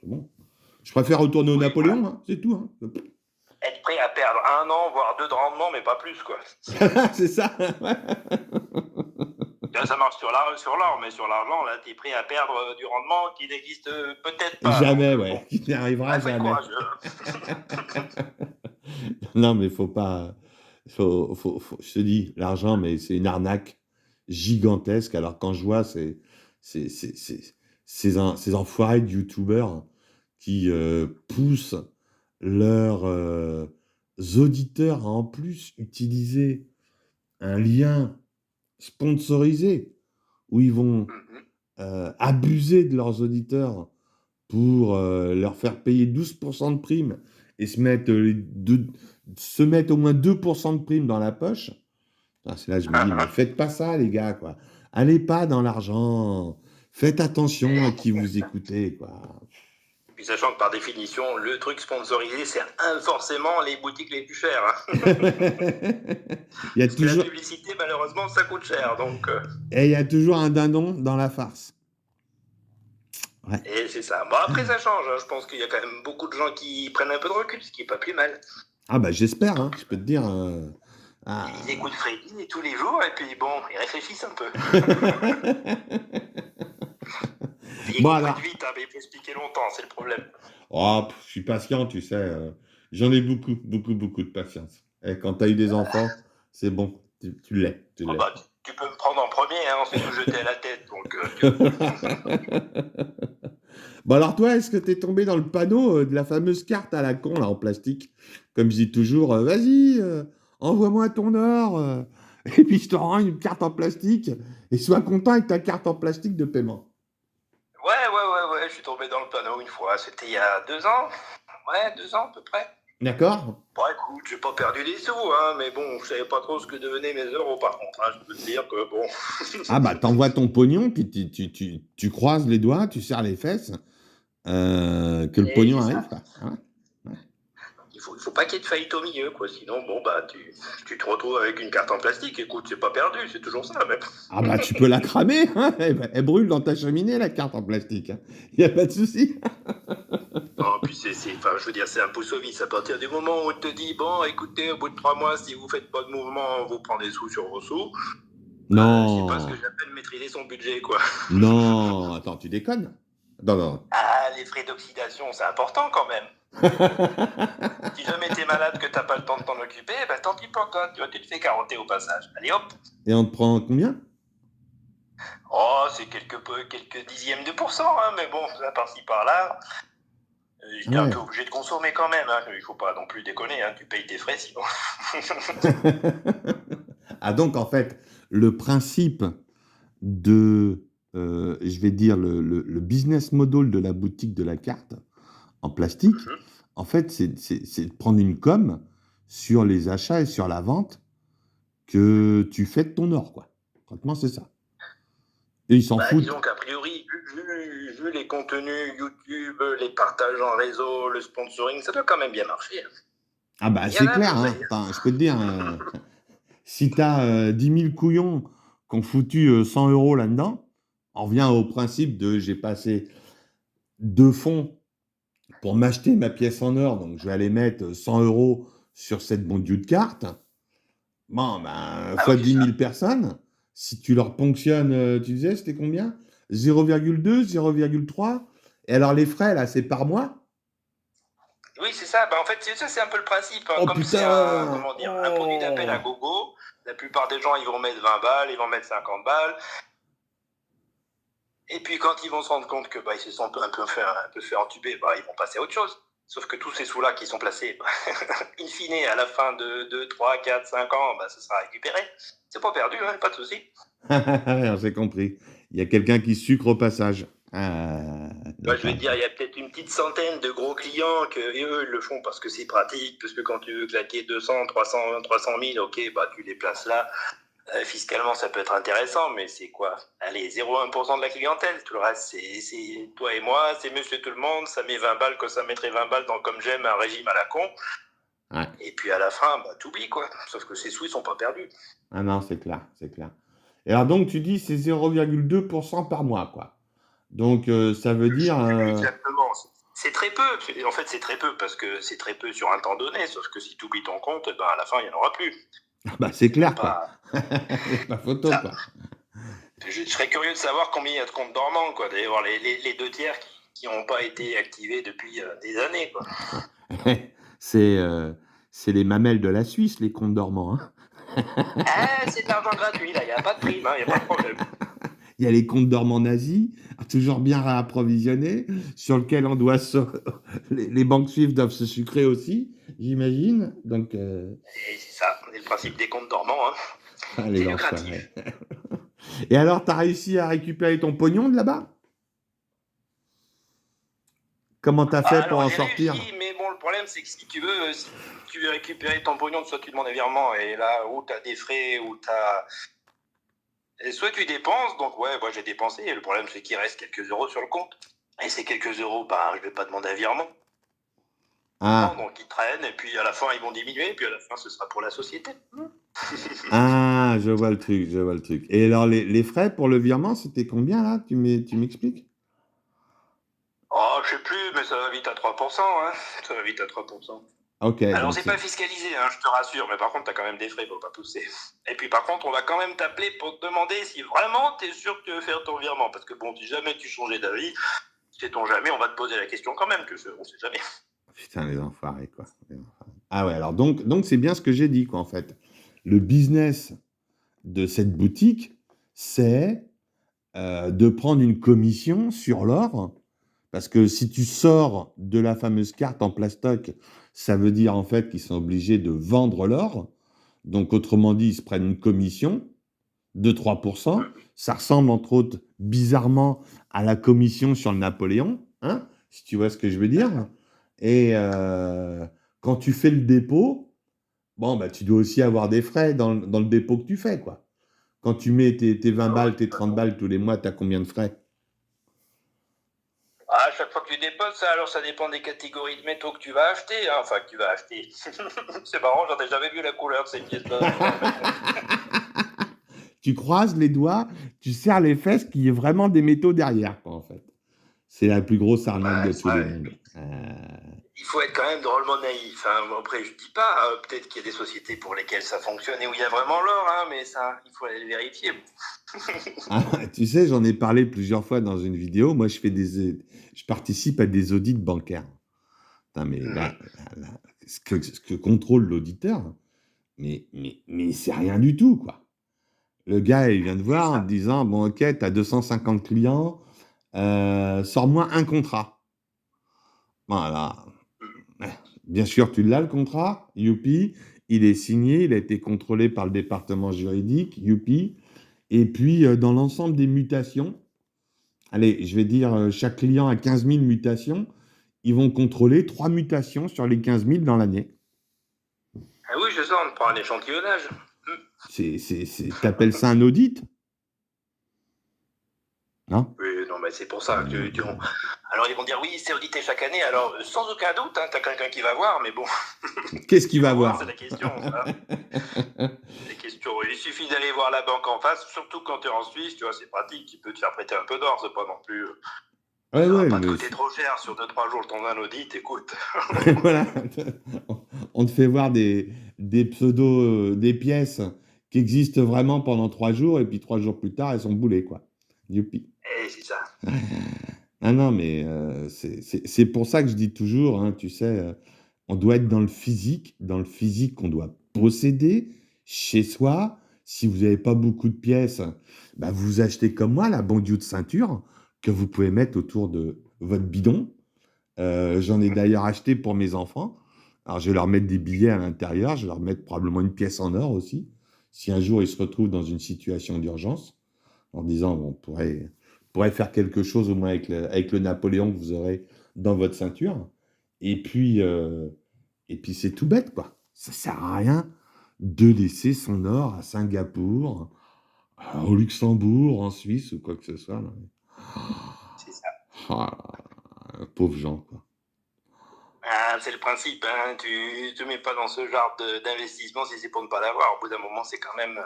c'est bon. Je préfère retourner au Napoléon, hein, c'est tout. Hein.
Être prêt à perdre 1 an, voire 2 de rendement, mais pas plus, quoi.
C'est ça.
Ça marche sur l'or, mais sur l'argent, là, tu es prêt à perdre du rendement qui n'existe peut-être pas.
Jamais, ouais. Qui n'arrivera jamais. Non, mais faut pas... je te dis, l'argent, mais c'est une arnaque gigantesque. Alors, quand je vois ces enfoirés de youtubeurs qui poussent leurs auditeurs à en plus utiliser un lien sponsorisé où ils vont abuser de leurs auditeurs pour leur faire payer 12% de prime et se mettre se mettre au moins 2% de prime dans la poche. C'est là que je me dis, mais faites pas ça, les gars, quoi. Allez pas dans l'argent. Faites attention à qui vous écoutez, quoi.
Puis sachant que par définition, le truc sponsorisé, c'est forcément les boutiques les plus chères.
Il y a toujours...
La publicité, malheureusement, ça coûte cher. Donc,
Et il y a toujours un dindon dans la farce.
Ouais. Et c'est ça. Bon, après, ça change. Hein. Je pense qu'il y a quand même beaucoup de gens qui prennent un peu de recul, ce qui n'est pas plus mal.
Ah bah j'espère, hein. Je peux te dire...
Ils écoutent Freddy tous les jours, et puis bon, ils réfléchissent un peu. Ils
bon, alors...
vite, hein, mais il faut expliquer longtemps, c'est le problème.
Oh, je suis patient, tu sais. J'en ai beaucoup de patience. Et quand tu as eu des enfants, c'est bon, tu l'es.
Bah, tu peux me prendre en premier, hein, ensuite me jeter à la tête.
Bon, alors toi, est-ce que tu es tombé dans le panneau de la fameuse carte à la con, là, en plastique? Comme je dis toujours, vas-y, envoie-moi ton or, et puis je te rends une carte en plastique, et sois content avec ta carte en plastique de paiement.
Ouais, je suis tombé dans le panneau une fois, c'était il y a 2 ans. Ouais, 2 ans à peu près.
D'accord.
Bon, écoute, j'ai pas perdu des sous, hein, mais bon, je savais pas trop ce que devenaient mes euros par contre. Hein, je peux te dire que bon.
Ah bah, t'envoies ton pognon, puis tu croises les doigts, tu serres les fesses, que le pognon arrive, quoi. Hein?
Ouais. Il faut pas qu'il y ait de faillite au milieu, quoi. Sinon, bon, bah, tu te retrouves avec une carte en plastique. Écoute, c'est pas perdu, c'est toujours ça, même.
Ah bah, tu peux la cramer, hein. Elle brûle dans ta cheminée, la carte en plastique. Il n'y a pas de souci.
Non, puis je veux dire, c'est un pouce au vice. À partir du moment où on te dit, bon, écoutez, au bout de 3 mois, si vous faites pas de mouvement, on vous prend des sous sur vos sous.
Non.
C'est pas ce que j'appelle maîtriser son budget, quoi.
Non, attends, tu déconnes? Non.
Ah, les frais d'oxydation, c'est important quand même. Si jamais t'es malade, que t'as pas le temps de t'en occuper, bah tant pis pour toi, tu te fais carotter au passage. Allez hop.
Et on te prend combien?
Oh, c'est quelques dixièmes de pourcent, hein, mais bon, ça par-ci par-là. J'étais un peu obligé de consommer quand même, hein. Il faut pas non plus déconner, hein. Tu payes tes frais sinon.
Ah donc en fait, le principe de, je vais dire, le business model de la boutique de la carte en plastique, en fait, c'est de prendre une com sur les achats et sur la vente que tu fais de ton or, quoi. Franchement, c'est ça. Et ils s'en foutent.
Disons qu'a priori, vu les contenus YouTube, les partages en réseau, le sponsoring, ça doit quand même bien marcher. Hein.
Ah bah c'est clair, hein. Enfin, je peux te dire, si tu as 10 000 couillons qui ont foutu 100 € là-dedans, on revient au principe de j'ai passé 2 fonds pour m'acheter ma pièce en or, donc je vais aller mettre 100 € sur cette bondue de carte. Bon, ben, fois 10 000 personnes, si tu leur ponctionnes, tu disais, c'était combien? 0,2, 0,3. Et alors les frais, là, c'est par mois?
Oui, c'est ça. En fait, ça, c'est un peu le principe. Hein.
Oh,
comme c'est un produit d'appel à gogo, la plupart des gens, ils vont mettre 20 balles, ils vont mettre 50 balles. Et puis, quand ils vont se rendre compte que ils se sont un peu fait entuber, ils vont passer à autre chose. Sauf que tous ces sous-là qui sont placés, in fine, à la fin de 2, 3, 4, 5 ans, ça sera récupéré. C'est pas perdu, hein, pas de souci.
J'ai compris. Il y a quelqu'un qui sucre au passage.
Je vais te dire, il y a peut-être une petite centaine de gros clients que eux, ils le font parce que c'est pratique, parce que quand tu veux claquer 200, 300 000, ok, tu les places là. Fiscalement, ça peut être intéressant, mais c'est quoi? Allez, 0,1% de la clientèle. Tout le reste, c'est toi et moi, c'est monsieur tout le monde. Ça met 20 balles que ça mettrait 20 balles dans Comme J'aime, un régime à la con. Ouais. Et puis à la fin, t'oublies, quoi. Sauf que ces sous, ils sont pas perdus.
Ah non, c'est clair. Et alors donc, tu dis c'est 0,2% par mois, quoi. Donc, ça veut dire...
Exactement. C'est très peu. En fait, c'est très peu parce que c'est très peu sur un temps donné. Sauf que si tu oublies ton compte, à la fin, il n'y en aura plus.
C'est clair, quoi. Pas photo, quoi.
Je serais curieux de savoir combien il y a de comptes dormants, quoi. D'ailleurs, les 2 tiers qui n'ont pas été activés depuis des années, quoi.
C'est les mamelles de la Suisse, les comptes dormants. Hein.
C'est de l'argent gratuit, là. Il n'y a pas de prime, il n'y a pas de problème.
Il y a les comptes dormants nazis, toujours bien réapprovisionnés, sur lesquels on doit les banques suisses doivent se sucrer aussi, j'imagine. Donc,
Et c'est ça, c'est le principe des comptes dormants. Hein. C'est lucratif.
Et alors, tu as réussi à récupérer ton pognon de là-bas? Comment tu as fait pour en sortir?
Mais bon, le problème, c'est que si tu veux récupérer ton pognon, soit tu demandes un virement, et là, où tu as des frais, et soit tu dépenses, donc ouais, moi j'ai dépensé, et le problème, c'est qu'il reste quelques euros sur le compte. Et ces quelques euros, je vais pas demander un virement.
Ah.
Non, donc ils traînent, et puis à la fin, ils vont diminuer, et puis à la fin, ce sera pour la société.
Ah, je vois le truc. Et alors, les frais pour le virement, c'était combien, là? Tu m'expliques?
Oh, je sais plus, mais ça va vite à 3%, hein. Ça va vite à 3%.
Ok.
Alors,
Donc
c'est pas fiscalisé, hein, je te rassure, mais par contre, tu as quand même des frais, faut pas pousser. Et puis, par contre, on va quand même t'appeler pour te demander si vraiment tu es sûr que tu veux faire ton virement. Parce que bon, si jamais tu changeais d'avis, sait-on jamais, on va te poser la question quand même, on sait jamais.
Putain, les enfoirés, quoi. Ah ouais, alors donc c'est bien ce que j'ai dit, quoi, en fait. Le business de cette boutique, c'est de prendre une commission sur l'or, parce que si tu sors de la fameuse carte en plastoc, ça veut dire en fait qu'ils sont obligés de vendre l'or. Donc autrement dit, ils se prennent une commission de 3%. Ça ressemble entre autres bizarrement à la commission sur le Napoléon, hein, si tu vois ce que je veux dire. Et quand tu fais le dépôt, bon, bah, tu dois aussi avoir des frais dans le dépôt que tu fais, quoi. Quand tu mets tes 20 balles, tes 30 balles tous les mois, tu as combien de frais?
À chaque fois que tu déposes, alors ça dépend des catégories de métaux que tu vas acheter. Hein. Enfin, que tu vas acheter. C'est marrant, j'en ai jamais vu la couleur de ces pièces-là.
Tu croises les doigts, tu serres les fesses, qu'il y ait vraiment des métaux derrière, quoi, en fait. C'est la plus grosse arnaque de tous les mondes.
Il faut être quand même drôlement naïf. Hein. Après, je dis pas, peut-être qu'il y a des sociétés pour lesquelles ça fonctionne et où il y a vraiment l'or, hein, mais ça, il faut aller le vérifier.
Tu sais, j'en ai parlé plusieurs fois dans une vidéo. Moi, je participe à des audits bancaires. Putain, mais là, ce que contrôle l'auditeur, mais c'est rien du tout, quoi. Le gars, il vient de voir en te disant, bon, ok, tu as 250 clients, sors-moi un contrat. Voilà. Bien sûr, tu l'as, le contrat, youpi. Il est signé, il a été contrôlé par le département juridique, youpi. Et puis, dans l'ensemble des mutations, allez, je vais dire, chaque client a 15 000 mutations, ils vont contrôler 3 mutations sur les 15 000 dans l'année.
Ah oui, je sais, on prend un échantillonnage.
T'appelles ça un audit? Non?
Oui, non, mais c'est pour ça que alors ils vont dire oui, c'est audité chaque année. Alors sans aucun doute, hein, t'as quelqu'un qui va voir, mais bon.
Qu'est-ce qu'il va voir?
C'est la question. Il suffit d'aller voir la banque en face, surtout quand tu es en Suisse, tu vois, c'est pratique. Tu peux te faire prêter un peu d'or, c'est pas non plus. Ça va pas te coûter trop cher sur 2-3 jours le temps d'un audit, écoute.
Voilà. On te fait voir des pseudos, des pièces qui existent vraiment pendant 3 jours, et puis 3 jours plus tard, elles sont boulées, quoi. Youpi.
C'est ça.
Ah non, mais c'est pour ça que je dis toujours, hein, tu sais, on doit être dans le physique qu'on doit posséder chez soi. Si vous n'avez pas beaucoup de pièces, bah vous achetez comme moi la banlieue de ceinture que vous pouvez mettre autour de votre bidon. J'en ai d'ailleurs acheté pour mes enfants. Alors, je vais leur mettre des billets à l'intérieur, je vais leur mettre probablement une pièce en or aussi. Si un jour ils se retrouvent dans une situation d'urgence, en disant, bon, on pourrait faire quelque chose au moins avec le Napoléon que vous aurez dans votre ceinture. Et puis c'est tout bête, quoi. Ça sert à rien de laisser son or à Singapour, au Luxembourg, en Suisse ou quoi que ce soit. Là.
C'est ça.
Pauvres gens, quoi.
Ah, c'est le principe, hein. Tu te mets pas dans ce genre d'investissement si c'est pour ne pas l'avoir. Au bout d'un moment, c'est quand même.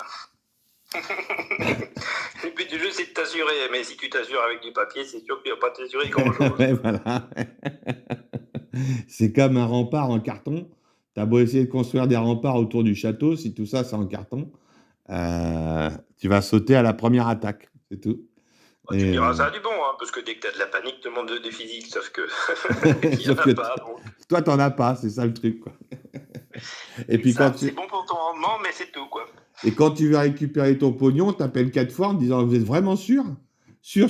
Le but du jeu, c'est de t'assurer. Mais si tu t'assures avec du papier, c'est sûr que tu vas pas t'assurer grand-chose.
Ouais, voilà. C'est comme un rempart en carton. Tu as beau essayer de construire des remparts autour du château, si tout ça, c'est en carton, tu vas sauter à la première attaque. C'est tout.
Bah, tu diras, ça a du bon, hein, parce que dès que tu as de la panique, tout le monde des physiques, sauf que il y en a pas. Donc.
Toi, t'en as pas, c'est ça le truc, quoi.
Et puis ça, c'est bon pour ton rendement, mais c'est tout, quoi.
Et quand tu veux récupérer ton pognon, t'appelles 4 fois en te disant, vous êtes vraiment sûr? Sûr?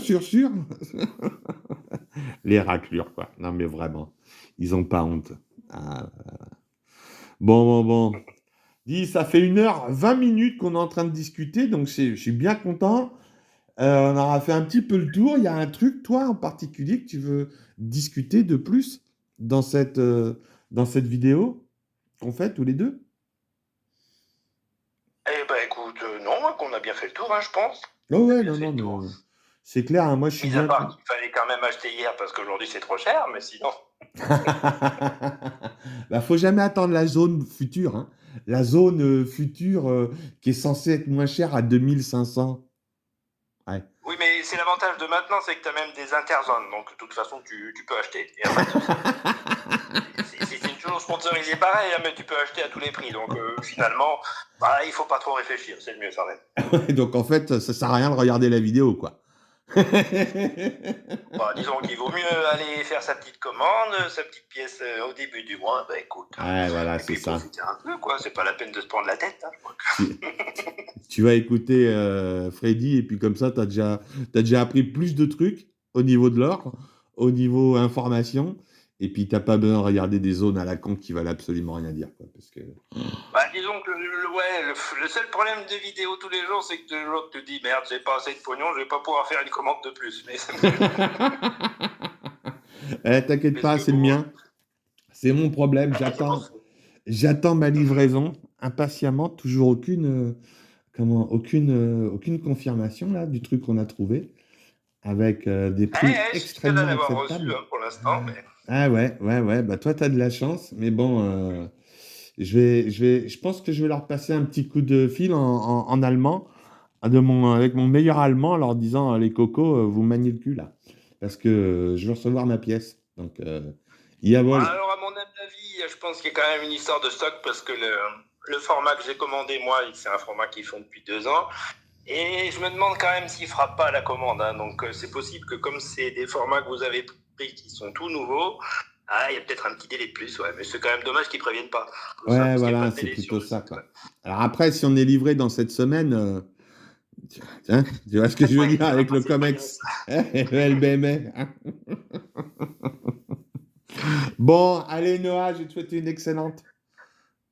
Les raclures, quoi. Non, mais vraiment, ils ont pas honte. Ah. Bon. Dis, ça fait 1h20 qu'on est en train de discuter, donc je suis bien content. On aura fait un petit peu le tour. Il y a un truc, toi, en particulier, que tu veux discuter de plus dans cette dans cette vidéo qu'on fait tous les deux?
Eh ben écoute, non, qu'on a bien fait le tour, hein, je pense.
Oh ouais, non, mais c'est clair, hein, moi je suis
Mis à
bien.
part qu'il fallait quand même acheter hier parce qu'aujourd'hui c'est trop cher, mais sinon.
Bah, faut jamais attendre la zone future, hein. La zone future qui est censée être moins chère à 2500. Ouais.
Oui, mais c'est l'avantage de maintenant, c'est que tu as même des interzones, donc de toute façon tu peux acheter. Y a pas de souci. C'est toujours sponsorisé pareil, hein, mais tu peux acheter à tous les prix, donc finalement, bah, il faut pas trop réfléchir, c'est le mieux quand même.
Donc en fait, ça sert à rien de regarder la vidéo, quoi.
Bah, disons qu'il vaut mieux aller faire sa petite commande, sa petite pièce au début du mois, bah écoute.
Ouais, voilà,
et
c'est
puis
ça.
profiter un peu, quoi, c'est pas la peine de se prendre la tête. Hein,
tu vas écouter Freddy, et puis comme ça, t'as déjà appris plus de trucs au niveau de l'or, au niveau information, et puis t'as pas besoin de regarder des zones à la con qui valent absolument rien dire, quoi, parce que...
Bah, disons que le seul problème des vidéos tous les jours, c'est que toujours tu te dis merde, j'ai pas assez de pognon, je vais pas pouvoir faire une commande de plus. Mais
t'inquiète pas, c'est le mien. C'est mon problème. J'attends ma livraison impatiemment. Toujours aucune confirmation là du truc qu'on a trouvé avec des prix extrêmement acceptables.
Reçu, hein, pour l'instant, mais...
Ah ouais. Bah toi, t'as de la chance, mais bon, je pense que je vais leur passer un petit coup de fil en allemand, avec mon meilleur allemand, en leur disant les cocos, vous maniez le cul là, parce que je veux recevoir ma pièce. Donc, jawohl.
Alors, à mon avis, je pense qu'il y a quand même une histoire de stock parce que le format que j'ai commandé, moi, c'est un format qu'ils font depuis 2 ans. Et je me demande quand même s'il ne fera pas la commande. Hein. Donc, c'est possible que comme c'est des formats que vous avez pris qui sont tout nouveaux, il y a peut-être un petit délai de plus. Ouais. Mais c'est quand même dommage qu'ils ne préviennent pas.
Ouais, voilà, c'est plutôt ça, quoi. Alors après, si on est livré dans cette semaine, tiens, tu vois ce que je veux dire avec le COMEX, le LBMA. Hein. Bon, allez Noah, je te souhaite une excellente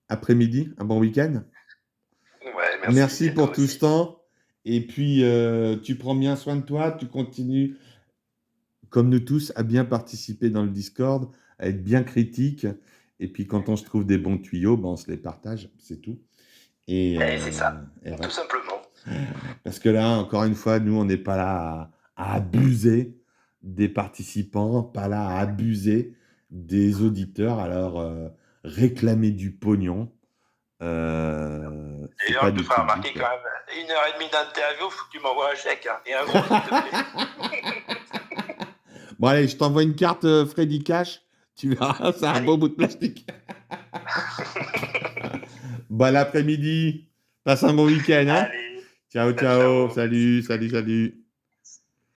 après-midi, un bon week-end.
Ouais,
merci pour tout ce temps. Et puis, tu prends bien soin de toi, tu continues, comme nous tous, à bien participer dans le Discord, à être bien critique. Et puis, quand on se trouve des bons tuyaux, ben, on se les partage, c'est tout.
Et c'est ça, tout simplement.
Parce que là, encore une fois, nous, on n'est pas là à abuser des participants, pas là à abuser des auditeurs, alors réclamer du pognon.
D'ailleurs, je te ferai remarquer quand même 1h30 d'interview, faut que tu m'envoies un chèque, hein, et un gros, s'il te plaît.
Bon, allez, je t'envoie une carte Freddy Cash. Tu verras, c'est un beau bout de plastique. Bon après-midi. Passe un bon week-end. Hein. Ciao. Salut.